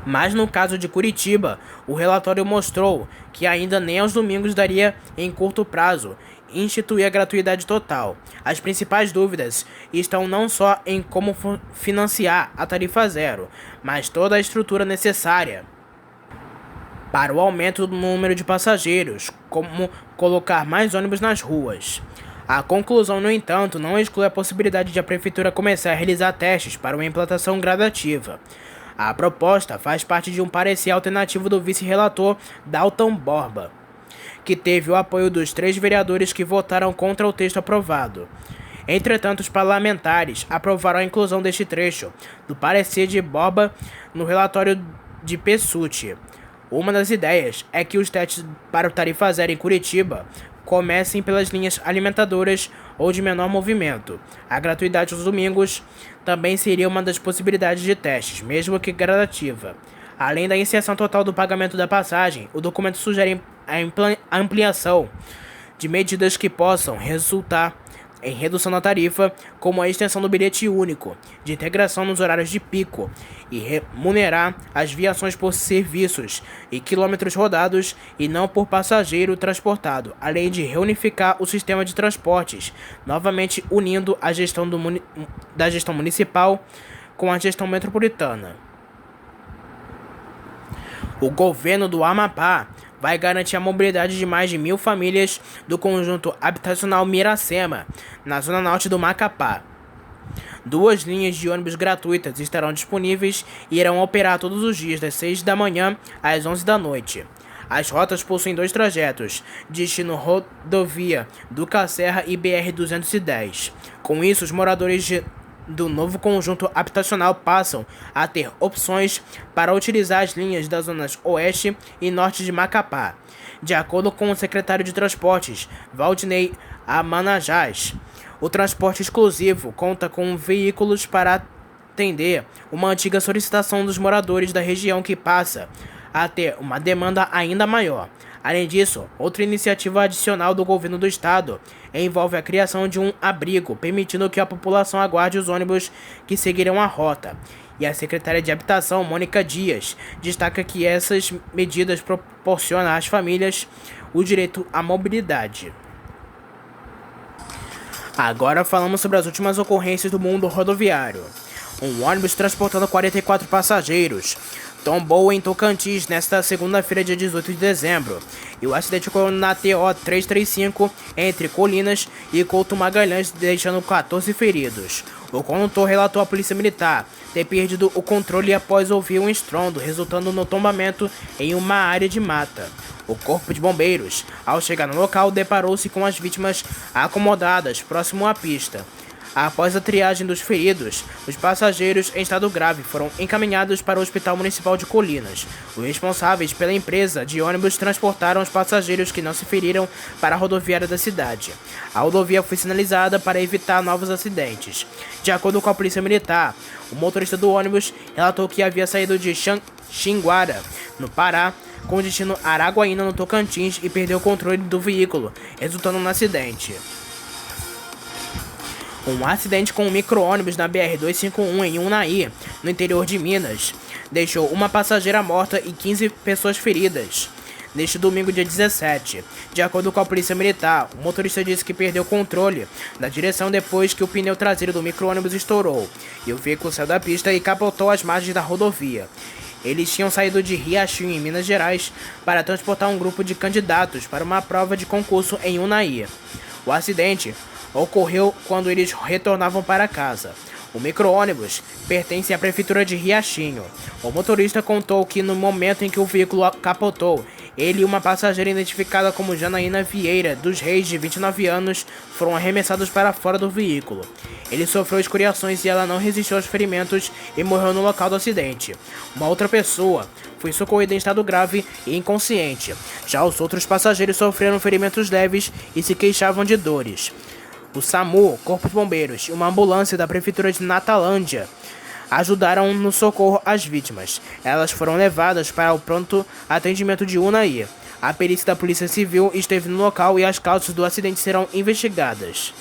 Mas no caso de Curitiba, o relatório mostrou que ainda nem aos domingos daria, em curto prazo, instituir a gratuidade total. As principais dúvidas estão não só em como financiar a tarifa zero, mas toda a estrutura necessária para o aumento do número de passageiros, como colocar mais ônibus nas ruas. A conclusão, no entanto, não exclui a possibilidade de a Prefeitura começar a realizar testes para uma implantação gradativa. A proposta faz parte de um parecer alternativo do vice-relator Dalton Borba, que teve o apoio dos 3 vereadores que votaram contra o texto aprovado. Entretanto, os parlamentares aprovaram a inclusão deste trecho do parecer de Borba no relatório de Pessutti. Uma das ideias é que os testes para o tarifa zero em Curitiba comecem pelas linhas alimentadoras ou de menor movimento. A gratuidade aos domingos também seria uma das possibilidades de testes, mesmo que gradativa. Além da inserção total do pagamento da passagem, o documento sugere a ampliação de medidas que possam resultar em redução da tarifa, como a extensão do bilhete único, de integração nos horários de pico, e remunerar as viações por serviços e quilômetros rodados e não por passageiro transportado, além de reunificar o sistema de transportes, novamente unindo a gestão da gestão municipal com a gestão metropolitana. O governo do Amapá vai garantir a mobilidade de mais de 1.000 famílias do conjunto habitacional Miracema, na zona norte do Macapá. 2 linhas de ônibus gratuitas estarão disponíveis e irão operar todos os dias das 6 da manhã às 11 da noite. As rotas possuem 2 trajetos, destino rodovia Duca Serra e BR-210. Com isso, os moradores do novo conjunto habitacional passam a ter opções para utilizar as linhas das zonas oeste e norte de Macapá. De acordo com o secretário de Transportes, Valdinei Amanajás, o transporte exclusivo conta com veículos para atender uma antiga solicitação dos moradores da região que passa a ter uma demanda ainda maior. Além disso, outra iniciativa adicional do governo do estado envolve a criação de um abrigo, permitindo que a população aguarde os ônibus que seguirão a rota. E a secretária de Habitação, Mônica Dias, destaca que essas medidas proporcionam às famílias o direito à mobilidade. Agora falamos sobre as últimas ocorrências do mundo rodoviário. Um ônibus transportando 44 passageiros tombou em Tocantins nesta segunda-feira, dia 18 de dezembro, e o acidente ocorreu na TO 335 entre Colinas e Couto Magalhães, deixando 14 feridos. O condutor relatou à polícia militar ter perdido o controle após ouvir um estrondo, resultando no tombamento em uma área de mata. O corpo de bombeiros, ao chegar no local, deparou-se com as vítimas acomodadas próximo à pista. Após a triagem dos feridos, os passageiros em estado grave foram encaminhados para o Hospital Municipal de Colinas. Os responsáveis pela empresa de ônibus transportaram os passageiros que não se feriram para a rodoviária da cidade. A rodovia foi sinalizada para evitar novos acidentes. De acordo com a Polícia Militar, o motorista do ônibus relatou que havia saído de Xinguara, no Pará, com destino Araguaína, no Tocantins, e perdeu o controle do veículo, resultando no acidente. Um acidente com um micro-ônibus na BR-251 em Unai, no interior de Minas, deixou uma passageira morta e 15 pessoas feridas neste domingo, dia 17. De acordo com a Polícia Militar, o motorista disse que perdeu o controle da direção depois que o pneu traseiro do micro-ônibus estourou e o veículo saiu da pista e capotou às margens da rodovia. Eles tinham saído de Riachinho, em Minas Gerais, para transportar um grupo de candidatos para uma prova de concurso em Unai. O acidente ocorreu quando eles retornavam para casa. O micro-ônibus pertence à prefeitura de Riachinho. O motorista contou que no momento em que o veículo capotou, ele e uma passageira identificada como Janaína Vieira dos Reis, de 29 anos, foram arremessados para fora do veículo. Ele sofreu escoriações e ela não resistiu aos ferimentos e morreu no local do acidente. Uma outra pessoa foi socorrida em estado grave e inconsciente. Já os outros passageiros sofreram ferimentos leves e se queixavam de dores. O SAMU, Corpo de Bombeiros e uma ambulância da Prefeitura de Natalândia ajudaram no socorro às vítimas. Elas foram levadas para o pronto atendimento de Unai. A perícia da Polícia Civil esteve no local e as causas do acidente serão investigadas.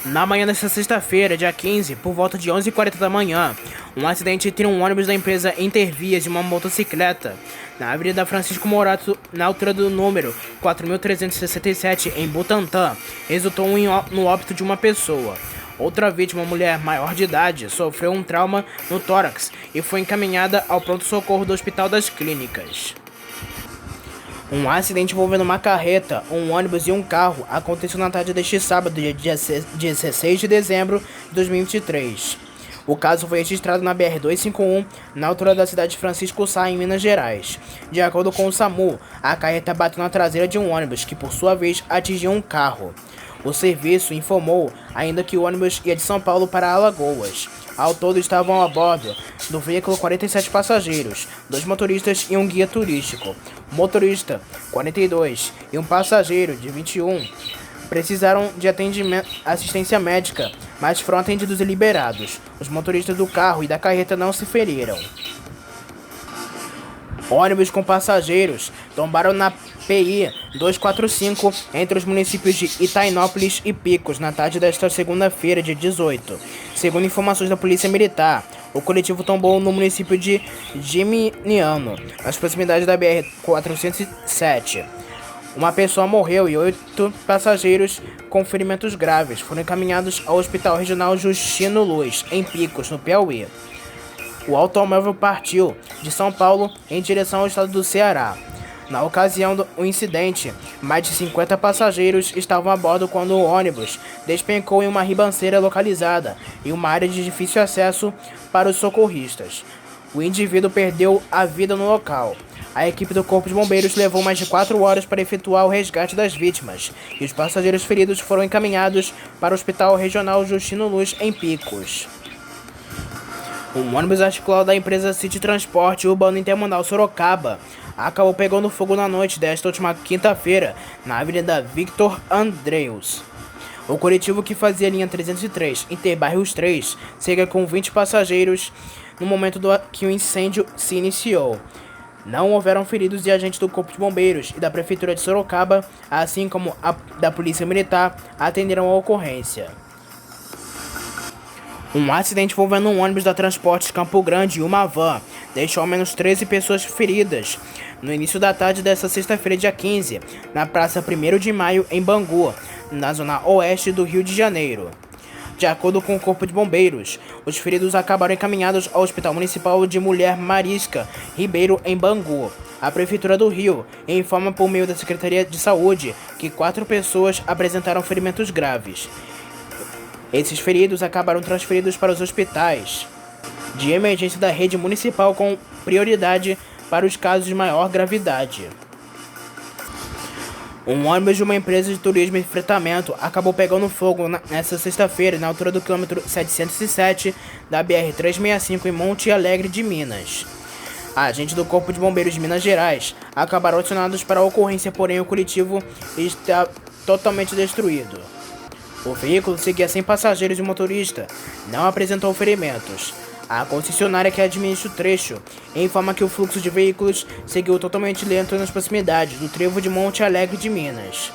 Na manhã desta sexta-feira, dia 15, por volta de 11h40 da manhã, um acidente entre um ônibus da empresa Intervias e uma motocicleta na Avenida Francisco Morato, na altura do número 4.367, em Butantã, resultou no óbito de uma pessoa. Outra vítima, mulher maior de idade, sofreu um trauma no tórax e foi encaminhada ao pronto-socorro do Hospital das Clínicas. Um acidente envolvendo uma carreta, um ônibus e um carro aconteceu na tarde deste sábado, dia 16 de dezembro de 2023. O caso foi registrado na BR-251, na altura da cidade de Francisco Sá, em Minas Gerais. De acordo com o SAMU, a carreta bateu na traseira de um ônibus, que por sua vez atingiu um carro. O serviço informou ainda que o ônibus ia de São Paulo para Alagoas. Ao todo estavam a bordo do veículo 47 passageiros, 2 motoristas e um guia turístico. O motorista, 42, e um passageiro, de 21, precisaram de assistência médica, mas foram atendidos e liberados. Os motoristas do carro e da carreta não se feriram. Ônibus com passageiros tombaram na PI 245 entre os municípios de Itainópolis e Picos na tarde desta segunda-feira, dia 18. Segundo informações da Polícia Militar, o coletivo tombou no município de Geminiano, nas proximidades da BR-407. Uma pessoa morreu e 8 passageiros com ferimentos graves foram encaminhados ao Hospital Regional Justino Luz, em Picos, no Piauí. O automóvel partiu de São Paulo em direção ao estado do Ceará. Na ocasião do incidente, mais de 50 passageiros estavam a bordo quando o ônibus despencou em uma ribanceira localizada em uma área de difícil acesso para os socorristas. O indivíduo perdeu a vida no local. A equipe do Corpo de Bombeiros levou mais de 4 horas para efetuar o resgate das vítimas, e os passageiros feridos foram encaminhados para o Hospital Regional Justino Luz, em Picos. Um ônibus articulado da empresa City Transporte Urbano Intermodal Sorocaba acabou pegando fogo na noite desta última quinta-feira na Avenida Victor Andreus. O coletivo, que fazia a linha 303 Interbairros 3, segue com 20 passageiros no momento que o incêndio se iniciou. Não houveram feridos, e agentes do Corpo de Bombeiros e da Prefeitura de Sorocaba, assim como a da Polícia Militar, atenderam a ocorrência. Um acidente envolvendo um ônibus da Transportes Campo Grande e uma van deixou ao menos 13 pessoas feridas no início da tarde desta sexta-feira, dia 15, na Praça 1º de Maio, em Bangu, na zona oeste do Rio de Janeiro. De acordo com o Corpo de Bombeiros, os feridos acabaram encaminhados ao Hospital Municipal de Mulher Marisca Ribeiro, em Bangu. A Prefeitura do Rio informa por meio da Secretaria de Saúde que 4 pessoas apresentaram ferimentos graves. Esses feridos acabaram transferidos para os hospitais de emergência da rede municipal, com prioridade para os casos de maior gravidade. Um ônibus de uma empresa de turismo e fretamento acabou pegando fogo nesta sexta-feira, na altura do quilômetro 707 da BR-365 em Monte Alegre de Minas. Agentes do Corpo de Bombeiros de Minas Gerais acabaram acionados para a ocorrência, porém o coletivo está totalmente destruído. O veículo seguia sem passageiros e motorista, não apresentou ferimentos. A concessionária que administra o trecho informa que o fluxo de veículos seguiu totalmente lento nas proximidades do trevo de Monte Alegre de Minas.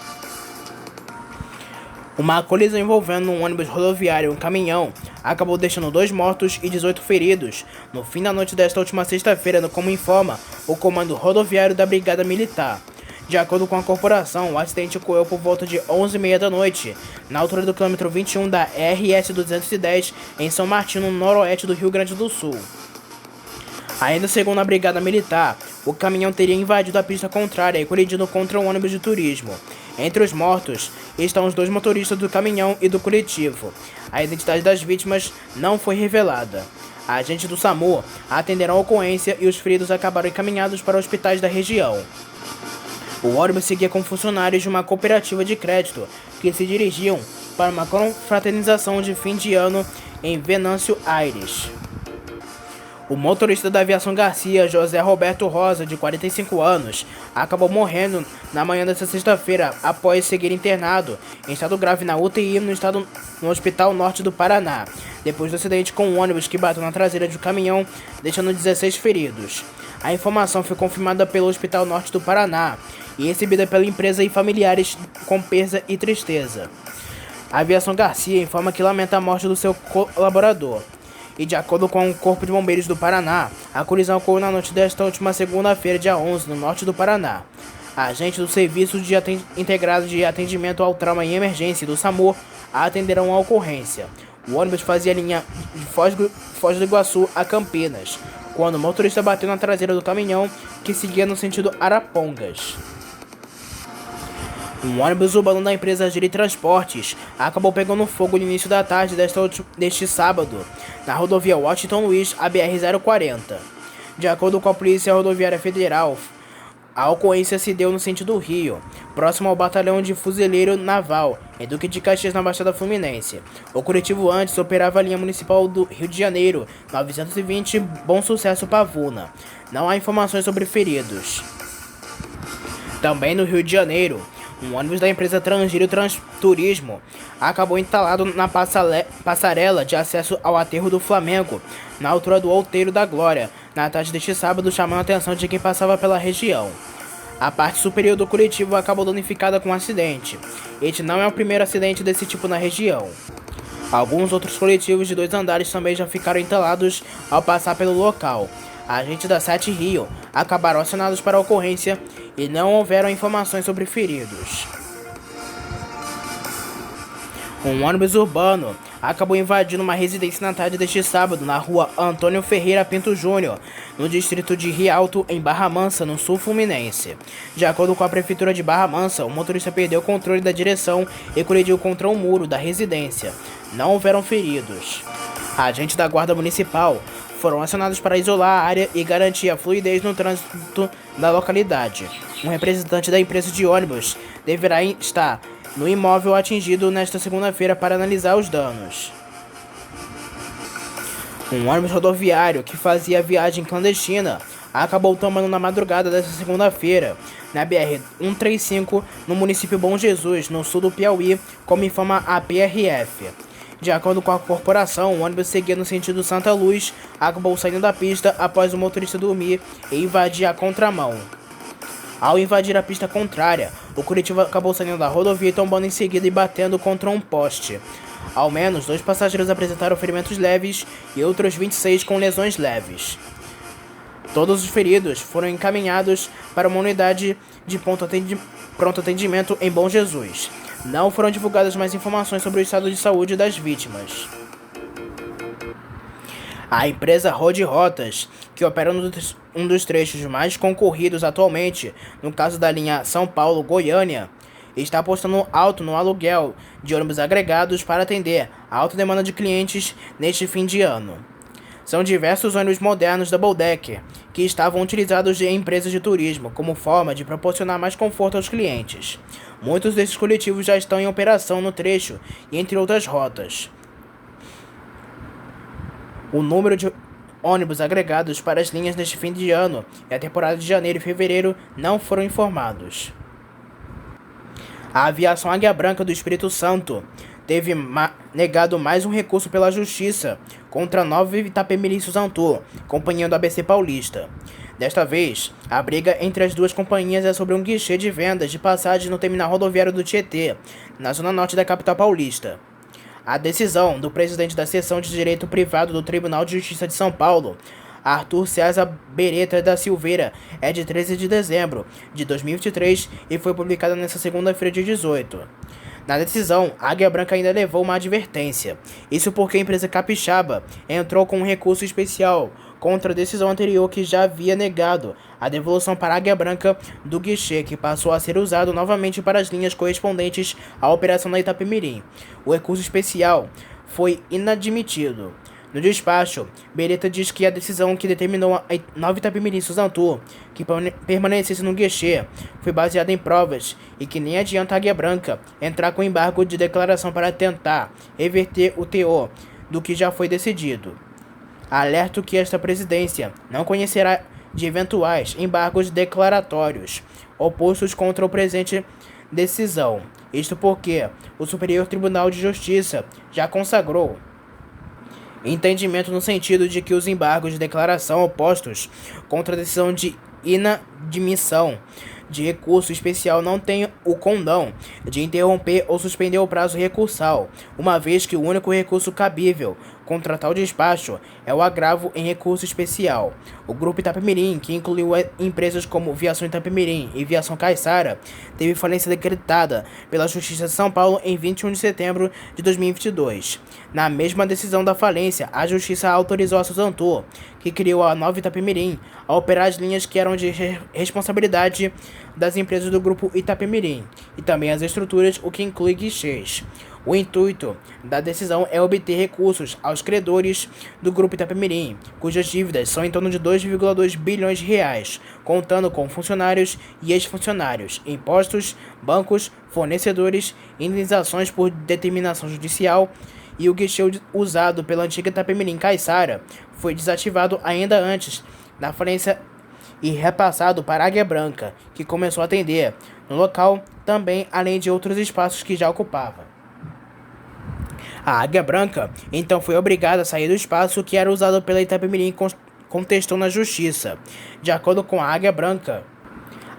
Uma colisão envolvendo um ônibus rodoviário e um caminhão acabou deixando 2 mortos e 18 feridos no fim da noite desta última sexta-feira, como informa o Comando Rodoviário da Brigada Militar. De acordo com a corporação, o acidente ocorreu por volta de 11h30 da noite, na altura do quilômetro 21 da RS 210, em São Martinho, no noroeste do Rio Grande do Sul. Ainda segundo a Brigada Militar, o caminhão teria invadido a pista contrária e colidido contra um ônibus de turismo. Entre os mortos estão os 2 motoristas do caminhão e do coletivo. A identidade das vítimas não foi revelada. Agentes do SAMU atenderam a ocorrência e os feridos acabaram encaminhados para hospitais da região. O ônibus seguia com funcionários de uma cooperativa de crédito que se dirigiam para uma confraternização de fim de ano em Venâncio Aires. O motorista da aviação Garcia, José Roberto Rosa, de 45 anos, acabou morrendo na manhã desta sexta-feira após seguir internado em estado grave na UTI no Hospital Norte do Paraná, depois do acidente com um ônibus que bateu na traseira de um caminhão, deixando 16 feridos. A informação foi confirmada pelo Hospital Norte do Paraná e recebida pela empresa e familiares com perda e tristeza. A aviação Garcia informa que lamenta a morte do seu colaborador. E de acordo com o Corpo de Bombeiros do Paraná, a colisão ocorreu na noite desta última segunda-feira, dia 11, no norte do Paraná. Agentes do Serviço Integrado de Atendimento ao Trauma e Emergência do SAMU atenderam a ocorrência. O ônibus fazia a linha de Foz do Iguaçu a Campinas, quando o motorista bateu na traseira do caminhão que seguia no sentido Arapongas. Um ônibus urbano da empresa Giri Transportes acabou pegando fogo no início da tarde deste sábado, na rodovia Washington Luiz, a BR-040. De acordo com a Polícia Rodoviária Federal, a ocorrência se deu no sentido Rio, próximo ao Batalhão de Fuzileiro Naval, em Duque de Caxias, na Baixada Fluminense. O coletivo antes operava a linha municipal do Rio de Janeiro, 920 Bom Sucesso Pavuna. Não há informações sobre feridos. Também no Rio de Janeiro, um ônibus da empresa Transgiro Turismo acabou entalado na passarela de acesso ao aterro do Flamengo, na altura do Outeiro da Glória, na tarde deste sábado, chamando a atenção de quem passava pela região. A parte superior do coletivo acabou danificada com um acidente. Este não é o primeiro acidente desse tipo na região. Alguns outros coletivos de 2 andares também já ficaram entalados ao passar pelo local. Agentes da SET Rio acabaram acionados para a ocorrência e não houveram informações sobre feridos. Um ônibus urbano acabou invadindo uma residência na tarde deste sábado na rua Antônio Ferreira Pinto Júnior, no distrito de Rialto, em Barra Mansa, no sul fluminense. De acordo com a prefeitura de Barra Mansa, o motorista perdeu o controle da direção e colidiu contra um muro da residência. Não houveram feridos. Agentes da Guarda Municipal foram acionados para isolar a área e garantir a fluidez no trânsito da localidade. Um representante da empresa de ônibus deverá estar no imóvel atingido nesta segunda-feira para analisar os danos. Um ônibus rodoviário que fazia viagem clandestina acabou tombando na madrugada desta segunda-feira, na BR-135, no município Bom Jesus, no sul do Piauí, como informa a PRF. De acordo com a corporação, o ônibus seguia no sentido Santa Luz, acabou saindo da pista após o motorista dormir e invadir a contramão. Ao invadir a pista contrária, o coletivo acabou saindo da rodovia e tombando em seguida e batendo contra um poste. Ao menos 2 passageiros apresentaram ferimentos leves e outros 26 com lesões leves. Todos os feridos foram encaminhados para uma unidade de pronto atendimento em Bom Jesus. Não foram divulgadas mais informações sobre o estado de saúde das vítimas. A empresa Road Rotas, que opera um dos trechos mais concorridos atualmente, no caso da linha São Paulo-Goiânia, está apostando alto no aluguel de ônibus agregados para atender a alta demanda de clientes neste fim de ano. São diversos ônibus modernos Double Decker que estavam utilizados em empresas de turismo como forma de proporcionar mais conforto aos clientes. Muitos desses coletivos já estão em operação no trecho e entre outras rotas. O número de ônibus agregados para as linhas neste fim de ano e a temporada de janeiro e fevereiro não foram informados. A aviação Águia Branca do Espírito Santo teve negado mais um recurso pela Justiça contra a Nova Itapemirim Suzantur, companhia do ABC Paulista. Desta vez, a briga entre as duas companhias é sobre um guichê de vendas de passagens no terminal rodoviário do Tietê, na zona norte da capital paulista. A decisão do presidente da Seção de Direito Privado do Tribunal de Justiça de São Paulo, Arthur César Beretta da Silveira, é de 13 de dezembro de 2023 e foi publicada nesta segunda-feira, dia 18. Na decisão, a Águia Branca ainda levou uma advertência. Isso porque a empresa capixaba entrou com um recurso especial contra a decisão anterior que já havia negado a devolução para a Águia Branca do guichê, que passou a ser usado novamente para as linhas correspondentes à operação da Itapemirim. O recurso especial foi inadmitido. No despacho, Beretta diz que a decisão que determinou a Nova Itapemirim Suzantur que permanecesse no guichê foi baseada em provas e que nem adianta a Águia Branca entrar com embargo de declaração para tentar reverter o teor do que já foi decidido. Alerto que esta presidência não conhecerá de eventuais embargos declaratórios opostos contra o presente decisão. Isto porque o Superior Tribunal de Justiça já consagrou entendimento no sentido de que os embargos de declaração opostos contra a decisão de inadmissão de recurso especial não têm o condão de interromper ou suspender o prazo recursal, uma vez que o único recurso cabível contra tal despacho é o agravo em recurso especial. O Grupo Itapemirim, que incluiu empresas como Viação Itapemirim e Viação Caiçara, teve falência decretada pela Justiça de São Paulo em 21 de setembro de 2022. Na mesma decisão da falência, a Justiça autorizou a Suzantur, que criou a Nova Itapemirim, a operar as linhas que eram de responsabilidade das empresas do Grupo Itapemirim e também as estruturas, o que inclui guichês. O intuito da decisão é obter recursos aos credores do Grupo Itapemirim, cujas dívidas são em torno de 2,2 bilhões de reais, contando com funcionários e ex-funcionários, impostos, bancos, fornecedores, indenizações por determinação judicial, e o guichê usado pela antiga Itapemirim Caiçara foi desativado ainda antes da falência e repassado para a Águia Branca, que começou a atender no local também, além de outros espaços que já ocupava. A Águia Branca então foi obrigada a sair do espaço que era usado pela Itapemirim e contestou na justiça. De acordo com a Águia Branca,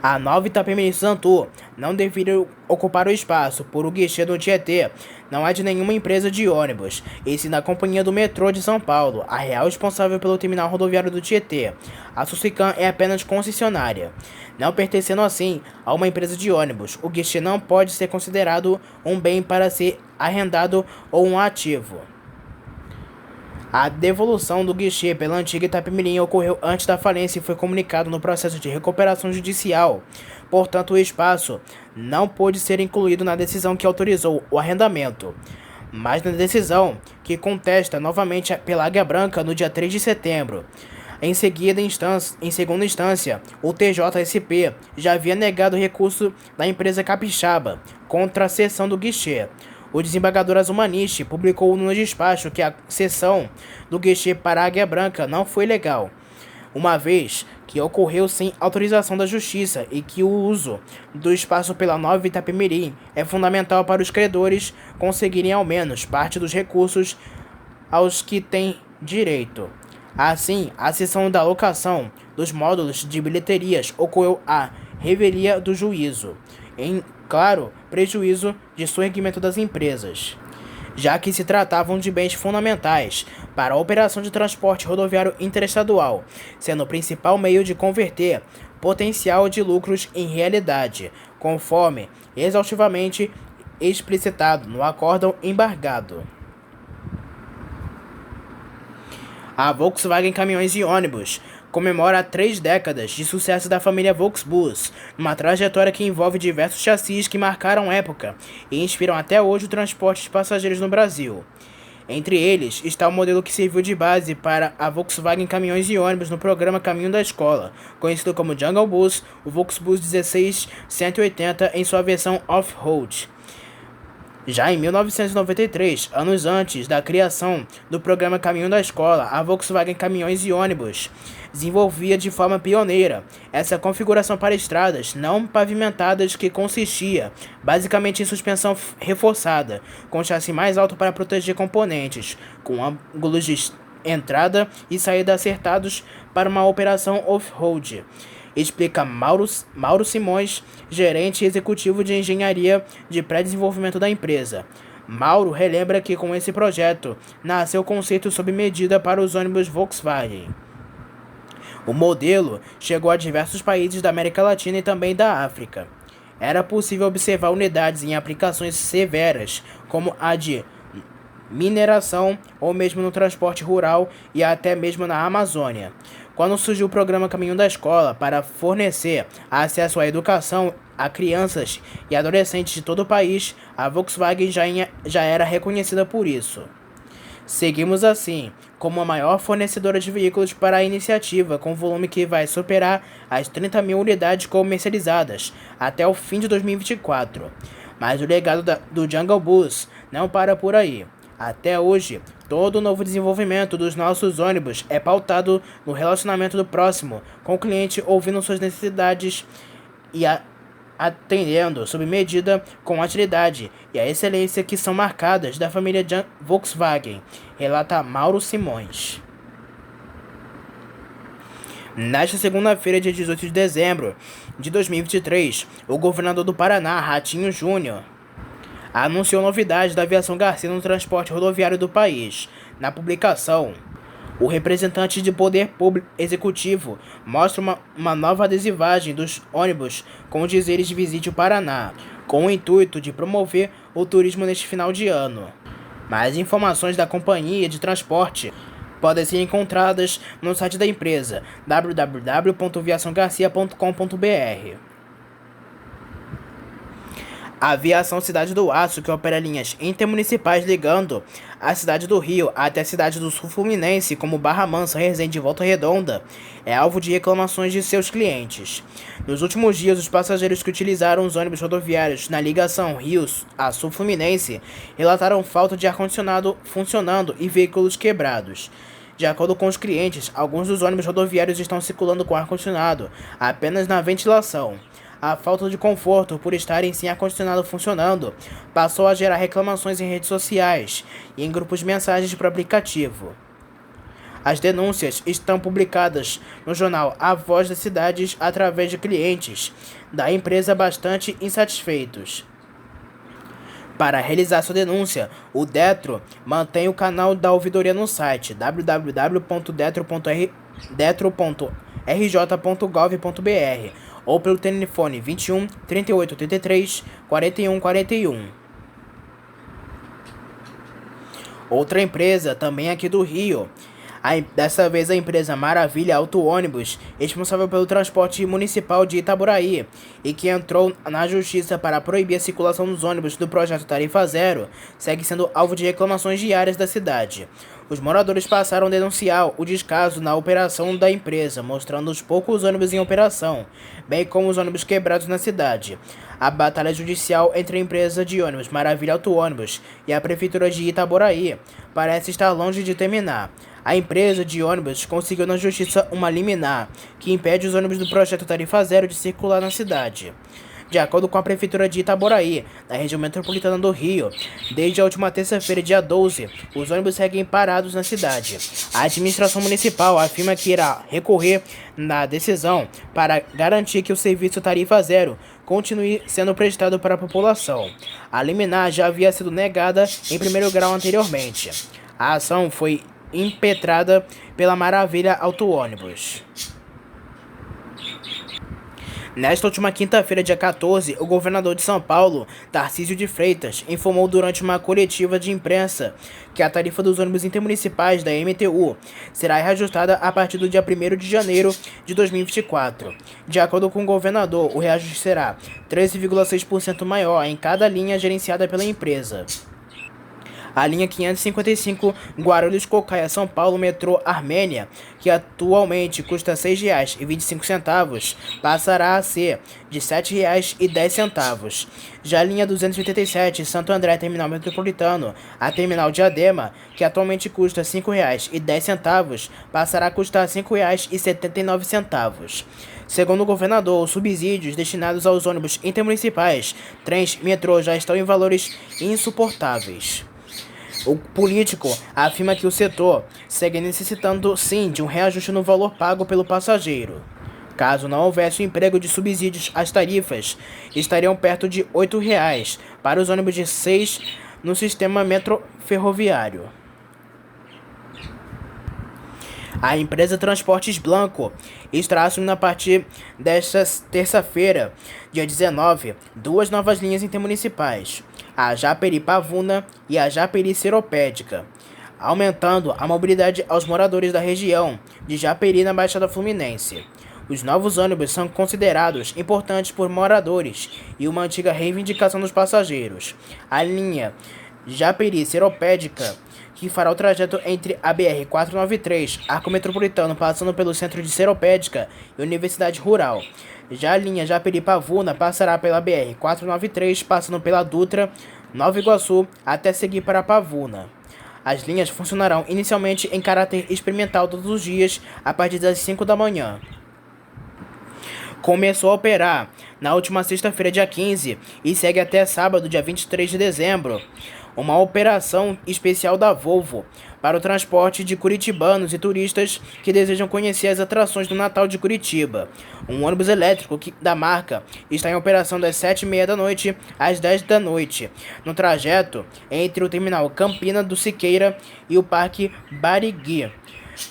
a Nova Itapemirim Suzantur não deveria ocupar o espaço por o guichê do Tietê não é de nenhuma empresa de ônibus, e sim da Companhia do Metrô de São Paulo, a real responsável pelo terminal rodoviário do Tietê. A Susicam é apenas concessionária. Não pertencendo assim a uma empresa de ônibus, o guichê não pode ser considerado um bem para ser arrendado ou um ativo. A devolução do guichê pela antiga Itapemirim ocorreu antes da falência e foi comunicado no processo de recuperação judicial. Portanto, o espaço não pôde ser incluído na decisão que autorizou o arrendamento, mas na decisão que contesta novamente pela Águia Branca no dia 3 de setembro. Em segunda instância, o TJSP já havia negado o recurso da empresa capixaba contra a cessão do guichê. O desembargador Azulmaniste publicou no despacho que a cessão do guichê para a Águia Branca não foi legal, uma vez que ocorreu sem autorização da Justiça e que o uso do espaço pela Nova Itapemirim é fundamental para os credores conseguirem ao menos parte dos recursos aos que têm direito. Assim, a cessão da locação dos módulos de bilheterias ocorreu à revelia do juízo, em claro prejuízo de surgimento das empresas, já que se tratavam de bens fundamentais para a operação de transporte rodoviário interestadual, sendo o principal meio de converter potencial de lucros em realidade, conforme exaustivamente explicitado no acórdão embargado. A Volkswagen Caminhões e Ônibus comemora 3 décadas de sucesso da família Volksbus, uma trajetória que envolve diversos chassis que marcaram época e inspiram até hoje o transporte de passageiros no Brasil. Entre eles está o modelo que serviu de base para a Volkswagen Caminhões e Ônibus no programa Caminho da Escola, conhecido como Jungle Bus, o Volksbus 16180 em sua versão off-road. Já em 1993, anos antes da criação do programa Caminho da Escola, a Volkswagen Caminhões e Ônibus desenvolvia de forma pioneira essa configuração para estradas não pavimentadas que consistia basicamente em suspensão reforçada, com chassi mais alto para proteger componentes, com ângulos de entrada e saída acertados para uma operação off-road. Explica Mauro Simões, gerente executivo de engenharia de pré-desenvolvimento da empresa. Mauro relembra que com esse projeto nasceu o conceito sob medida para os ônibus Volkswagen. O modelo chegou a diversos países da América Latina e também da África. Era possível observar unidades em aplicações severas, como a de mineração ou mesmo no transporte rural e até mesmo na Amazônia. Quando surgiu o programa Caminho da Escola para fornecer acesso à educação a crianças e adolescentes de todo o país, a Volkswagen já era reconhecida por isso. Seguimos assim, como a maior fornecedora de veículos para a iniciativa, com volume que vai superar as 30 mil unidades comercializadas até o fim de 2024. Mas o legado do Jungle Bus não para por aí. Até hoje, todo o novo desenvolvimento dos nossos ônibus é pautado no relacionamento do próximo, com o cliente ouvindo suas necessidades e atendendo sob medida com agilidade e a excelência que são marcadas da família Volkswagen, relata Mauro Simões. Nesta segunda-feira, dia 18 de dezembro de 2023, o governador do Paraná, Ratinho Júnior, anunciou novidades da aviação Garcia no transporte rodoviário do país. Na publicação, o representante de poder público executivo mostra uma nova adesivagem dos ônibus com dizeres de Visite o Paraná, com o intuito de promover o turismo neste final de ano. Mais informações da companhia de transporte podem ser encontradas no site da empresa www.viaçãogarcia.com.br. A Aviação Cidade do Aço, que opera linhas intermunicipais ligando a cidade do Rio até a cidade do Sul Fluminense, como Barra Mansa, Resende e Volta Redonda, é alvo de reclamações de seus clientes. Nos últimos dias, os passageiros que utilizaram os ônibus rodoviários na ligação Rio a Sul Fluminense relataram falta de ar-condicionado funcionando e veículos quebrados. De acordo com os clientes, alguns dos ônibus rodoviários estão circulando com ar-condicionado apenas na ventilação. A falta de conforto por estarem sem ar-condicionado funcionando passou a gerar reclamações em redes sociais e em grupos de mensagens para o aplicativo. As denúncias estão publicadas no jornal A Voz das Cidades através de clientes da empresa bastante insatisfeitos. Para realizar sua denúncia, o Detro mantém o canal da ouvidoria no site www.detro.rj.gov.br ou pelo telefone 21 38 83 41 41. Outra empresa, também aqui do Rio, dessa vez a empresa Maravilha Auto Ônibus, responsável pelo transporte municipal de Itaboraí, e que entrou na justiça para proibir a circulação dos ônibus do projeto Tarifa Zero, segue sendo alvo de reclamações diárias da cidade. Os moradores passaram a denunciar o descaso na operação da empresa, mostrando os poucos ônibus em operação, bem como os ônibus quebrados na cidade. A batalha judicial entre a empresa de ônibus Maravilha Auto Ônibus e a prefeitura de Itaboraí parece estar longe de terminar. A empresa de ônibus conseguiu na justiça uma liminar que impede os ônibus do projeto Tarifa Zero de circular na cidade. De acordo com a prefeitura de Itaboraí, na região metropolitana do Rio, desde a última terça-feira, dia 12, os ônibus seguem parados na cidade. A administração municipal afirma que irá recorrer na decisão para garantir que o serviço Tarifa Zero continue sendo prestado para a população. A liminar já havia sido negada em primeiro grau anteriormente. A ação foi impetrada pela Maravilha Auto Ônibus. Nesta última quinta-feira, dia 14, o governador de São Paulo, Tarcísio de Freitas, informou durante uma coletiva de imprensa que a tarifa dos ônibus intermunicipais da MTU será reajustada a partir do dia 1º de janeiro de 2024. De acordo com o governador, o reajuste será 13,6% maior em cada linha gerenciada pela empresa. A linha 555 Guarulhos-Cocaixa-São Paulo metrô Armênia, que atualmente custa R$ 6,25, passará a ser de R$ 7,10. Já a linha 287 Santo André Terminal Metropolitano a Terminal Diadema, que atualmente custa R$ 5,10, passará a custar R$ 5,79. Segundo o governador, os subsídios destinados aos ônibus intermunicipais, trens e metrô já estão em valores insuportáveis. O político afirma que o setor segue necessitando sim de um reajuste no valor pago pelo passageiro. Caso não houvesse o emprego de subsídios, as tarifas estariam perto de R$ 8,00 para os ônibus de 6 no sistema ferroviário. A empresa Transportes Blanco estará assumindo a partir desta terça-feira, dia 19, duas novas linhas intermunicipais, a Japeri-Pavuna e a Japeri-Seropédica, aumentando a mobilidade aos moradores da região de Japeri na Baixada Fluminense. Os novos ônibus são considerados importantes por moradores e uma antiga reivindicação dos passageiros. A linha Japeri-Seropédica, que fará o trajeto entre a BR-493, Arco Metropolitano, passando pelo centro de Seropédica e Universidade Rural. Já a linha Japeri-Pavuna passará pela BR-493, passando pela Dutra, Nova Iguaçu, até seguir para Pavuna. As linhas funcionarão inicialmente em caráter experimental todos os dias, a partir das 5 da manhã. Começou a operar na última sexta-feira, dia 15, e segue até sábado, dia 23 de dezembro. Uma operação especial da Volvo para o transporte de curitibanos e turistas que desejam conhecer as atrações do Natal de Curitiba. Um ônibus elétrico da marca está em operação das 7h30 da noite às 10 da noite, no trajeto entre o terminal Campina do Siqueira e o Parque Barigui,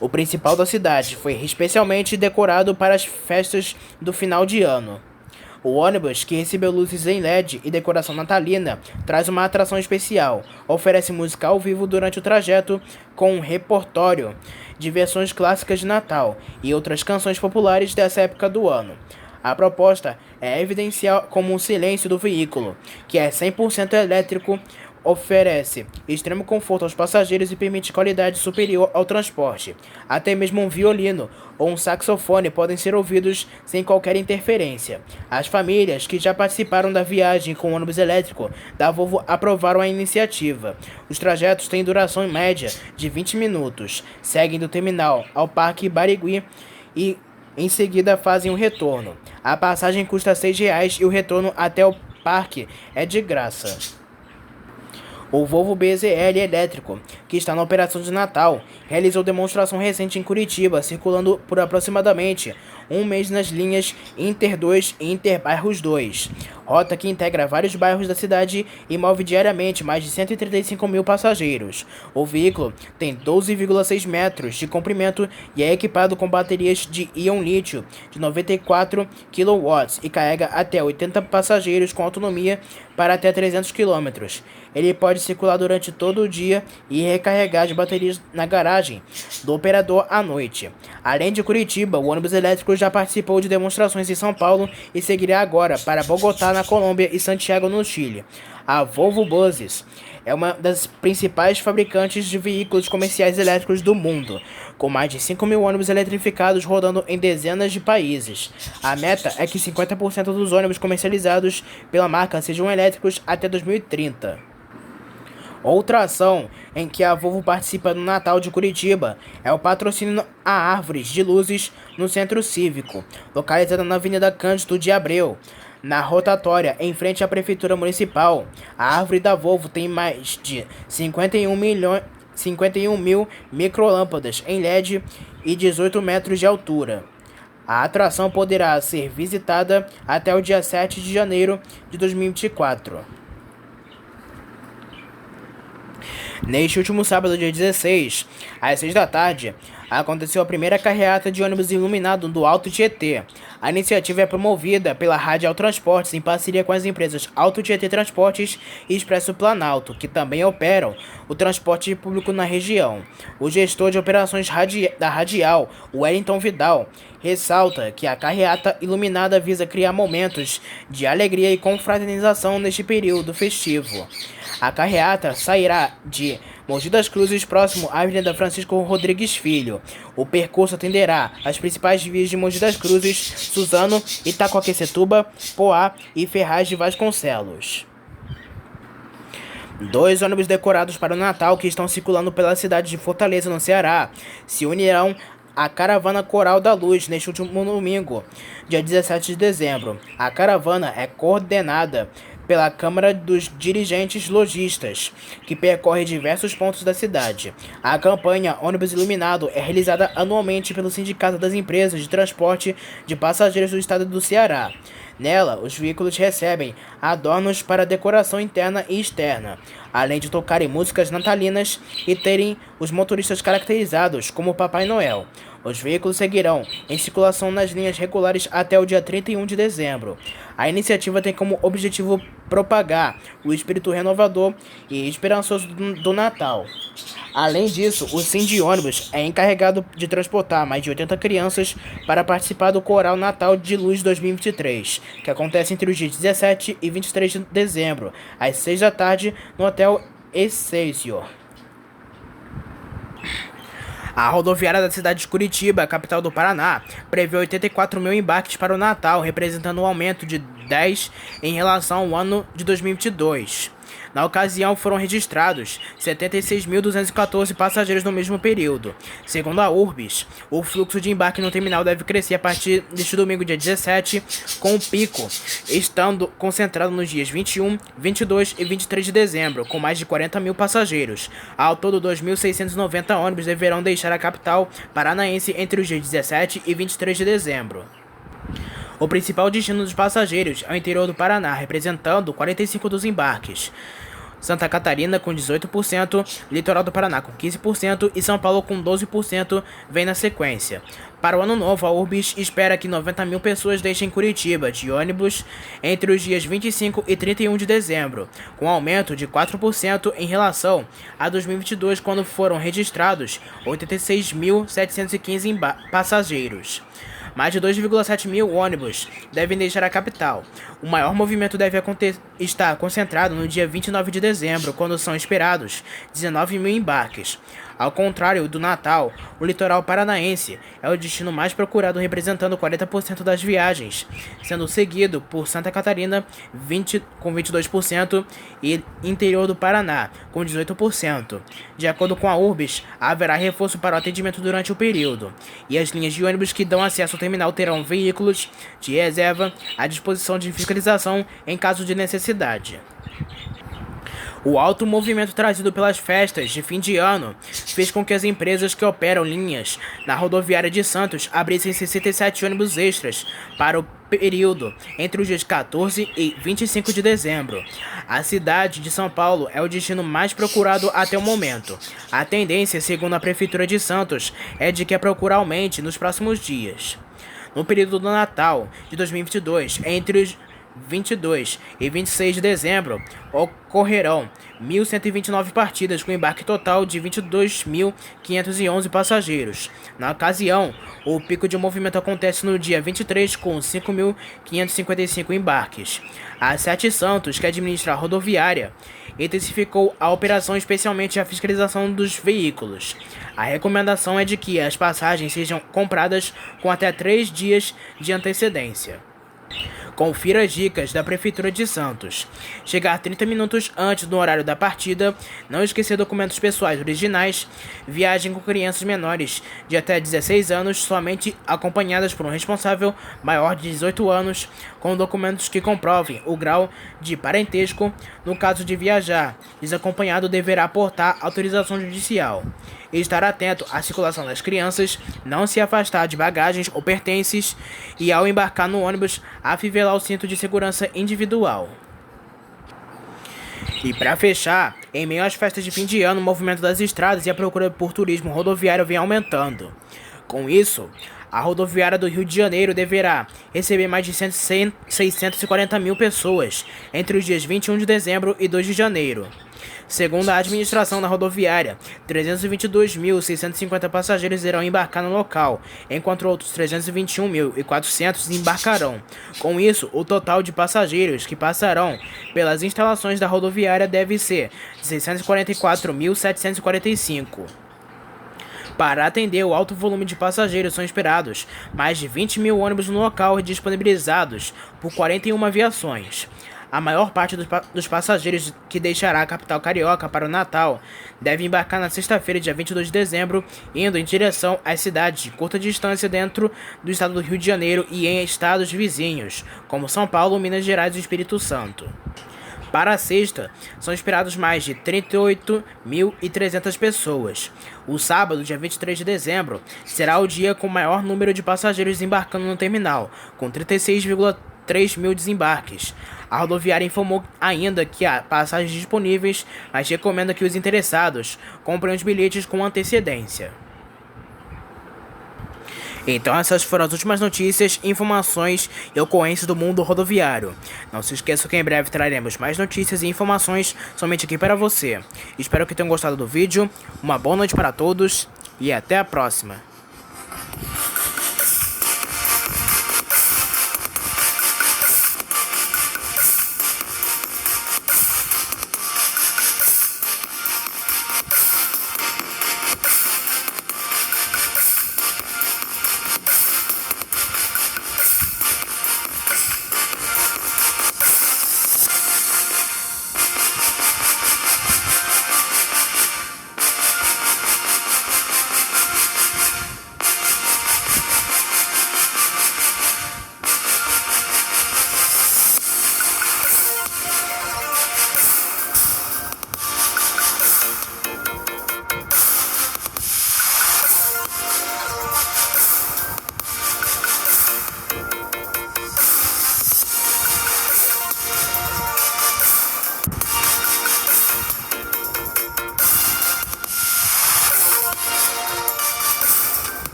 o principal da cidade. Foi especialmente decorado para as festas do final de ano. O ônibus, que recebeu luzes em LED e decoração natalina, traz uma atração especial. Oferece música ao vivo durante o trajeto, com um repertório de versões clássicas de Natal e outras canções populares dessa época do ano. A proposta é evidenciar como o silêncio do veículo, que é 100% elétrico, oferece extremo conforto aos passageiros e permite qualidade superior ao transporte. Até mesmo um violino ou um saxofone podem ser ouvidos sem qualquer interferência. As famílias que já participaram da viagem com o ônibus elétrico da Volvo aprovaram a iniciativa. Os trajetos têm duração em média de 20 minutos. Seguem do terminal ao Parque Barigui e em seguida fazem o retorno. A passagem custa R$ 6,00 e o retorno até o parque é de graça. O Volvo BZL elétrico, que está na operação de Natal, realizou demonstração recente em Curitiba, circulando por aproximadamente um mês nas linhas Inter 2 e Interbairros 2, rota que integra vários bairros da cidade e move diariamente mais de 135 mil passageiros. O veículo tem 12,6 metros de comprimento e é equipado com baterias de íon lítio de 94 kW e carrega até 80 passageiros com autonomia para até 300 km. Ele pode circular durante todo o dia e recarregar as baterias na garagem do operador à noite. Além de Curitiba, o ônibus elétrico já participou de demonstrações em São Paulo e seguirá agora para Bogotá, na Colômbia, e Santiago, no Chile. A Volvo Buses é uma das principais fabricantes de veículos comerciais elétricos do mundo, com mais de 5 mil ônibus eletrificados rodando em dezenas de países. A meta é que 50% dos ônibus comercializados pela marca sejam elétricos até 2030. Outra ação em que a Volvo participa no Natal de Curitiba é o patrocínio a árvores de luzes no Centro Cívico, localizada na Avenida Cândido de Abreu. Na rotatória, em frente à Prefeitura Municipal, a árvore da Volvo tem mais de 51 mil microlâmpadas em LED e 18 metros de altura. A atração poderá ser visitada até o dia 7 de janeiro de 2024. Neste último sábado, dia 16, às 6 da tarde, aconteceu a primeira carreata de ônibus iluminado do Alto Tietê. A iniciativa é promovida pela Radial Transportes em parceria com as empresas Alto Tietê Transportes e Expresso Planalto, que também operam o transporte público na região. O gestor de operações da Radial, Wellington Vidal, ressalta que a carreata iluminada visa criar momentos de alegria e confraternização neste período festivo. A carreata sairá de Mogi das Cruzes, próximo à Avenida Francisco Rodrigues Filho. O percurso atenderá as principais vias de Mogi das Cruzes, Suzano, Itacoaquecetuba, Poá e Ferraz de Vasconcelos. 2 ônibus decorados para o Natal que estão circulando pela cidade de Fortaleza, no Ceará, se unirão à Caravana Coral da Luz neste último domingo, dia 17 de dezembro. A caravana é coordenada pela Câmara dos Dirigentes Lojistas, que percorre diversos pontos da cidade. A campanha Ônibus Iluminado é realizada anualmente pelo Sindicato das Empresas de Transporte de Passageiros do Estado do Ceará. Nela, os veículos recebem adornos para decoração interna e externa, além de tocarem músicas natalinas e terem os motoristas caracterizados como Papai Noel. Os veículos seguirão em circulação nas linhas regulares até o dia 31 de dezembro. A iniciativa tem como objetivo propagar o espírito renovador e esperançoso do Natal. Além disso, o Sindônibus é encarregado de transportar mais de 80 crianças para participar do Coral Natal de Luz 2023, que acontece entre os dias 17 e 23 de dezembro, às 6 da tarde, no Hotel Excelsior. A rodoviária da cidade de Curitiba, capital do Paraná, prevê 84 mil embarques para o Natal, representando um aumento de 10 em relação ao ano de 2022. Na ocasião, foram registrados 76.214 passageiros no mesmo período. Segundo a Urbis, o fluxo de embarque no terminal deve crescer a partir deste domingo, dia 17, com o pico estando concentrado nos dias 21, 22 e 23 de dezembro, com mais de 40 mil passageiros. Ao todo, 2.690 ônibus deverão deixar a capital paranaense entre os dias 17 e 23 de dezembro. O principal destino dos passageiros é o interior do Paraná, representando 45% dos embarques. Santa Catarina com 18%, Litoral do Paraná com 15% e São Paulo com 12% vem na sequência. Para o ano novo, a Urbis espera que 90 mil pessoas deixem Curitiba de ônibus entre os dias 25 e 31 de dezembro, com aumento de 4% em relação a 2022, quando foram registrados 86.715 passageiros. Mais de 2,7 mil ônibus devem deixar a capital. O maior movimento deve estar concentrado no dia 29 de dezembro, quando são esperados 19 mil embarques. Ao contrário do Natal, o litoral paranaense é o destino mais procurado, representando 40% das viagens, sendo seguido por Santa Catarina com 22% e interior do Paraná com 18%. De acordo com a Urbis, haverá reforço para o atendimento durante o período, e as linhas de ônibus que dão acesso ao terminal terão veículos de reserva à disposição de fiscalização em caso de necessidade. O alto movimento trazido pelas festas de fim de ano fez com que as empresas que operam linhas na rodoviária de Santos abrissem 67 ônibus extras para o período entre os dias 14 e 25 de dezembro. A cidade de São Paulo é o destino mais procurado até o momento. A tendência, segundo a Prefeitura de Santos, é de que a procura aumente nos próximos dias. No período do Natal de 2022, entre os 22 e 26 de dezembro, ocorrerão 1.129 partidas com embarque total de 22.511 passageiros. Na ocasião, o pico de movimento acontece no dia 23 com 5.555 embarques. A Sete Santos, que administra a rodoviária, intensificou a operação, especialmente a fiscalização dos veículos. A recomendação é de que as passagens sejam compradas com até 3 dias de antecedência. Confira as dicas da Prefeitura de Santos. Chegar 30 minutos antes do horário da partida, não esquecer documentos pessoais originais, viagem com crianças menores de até 16 anos, somente acompanhadas por um responsável maior de 18 anos, com documentos que comprovem o grau de parentesco. No caso de viajar, desacompanhado deverá aportar autorização judicial. E estar atento à circulação das crianças, não se afastar de bagagens ou pertences e, ao embarcar no ônibus, afivelar o cinto de segurança individual. E para fechar, em meio às festas de fim de ano, o movimento das estradas e a procura por turismo rodoviário vem aumentando. Com isso, a rodoviária do Rio de Janeiro deverá receber mais de 640 mil pessoas entre os dias 21 de dezembro e 2 de janeiro. Segundo a administração da rodoviária, 322.650 passageiros irão embarcar no local, enquanto outros 321.400 embarcarão. Com isso, o total de passageiros que passarão pelas instalações da rodoviária deve ser 644.745. Para atender o alto volume de passageiros, são esperados mais de 20 mil ônibus no local disponibilizados por 41 aviações. A maior parte dos passageiros que deixará a capital carioca para o Natal deve embarcar na sexta-feira, dia 22 de dezembro, indo em direção às cidades de curta distância dentro do estado do Rio de Janeiro e em estados vizinhos, como São Paulo, Minas Gerais e Espírito Santo. Para a sexta, são esperados mais de 38.300 pessoas. O sábado, dia 23 de dezembro, será o dia com o maior número de passageiros embarcando no terminal, com 36,3 mil desembarques. A rodoviária informou ainda que há passagens disponíveis, mas recomenda que os interessados comprem os bilhetes com antecedência. Então essas foram as últimas notícias, informações e ocorrências do mundo rodoviário. Não se esqueça que em breve traremos mais notícias e informações somente aqui para você. Espero que tenham gostado do vídeo, uma boa noite para todos e até a próxima.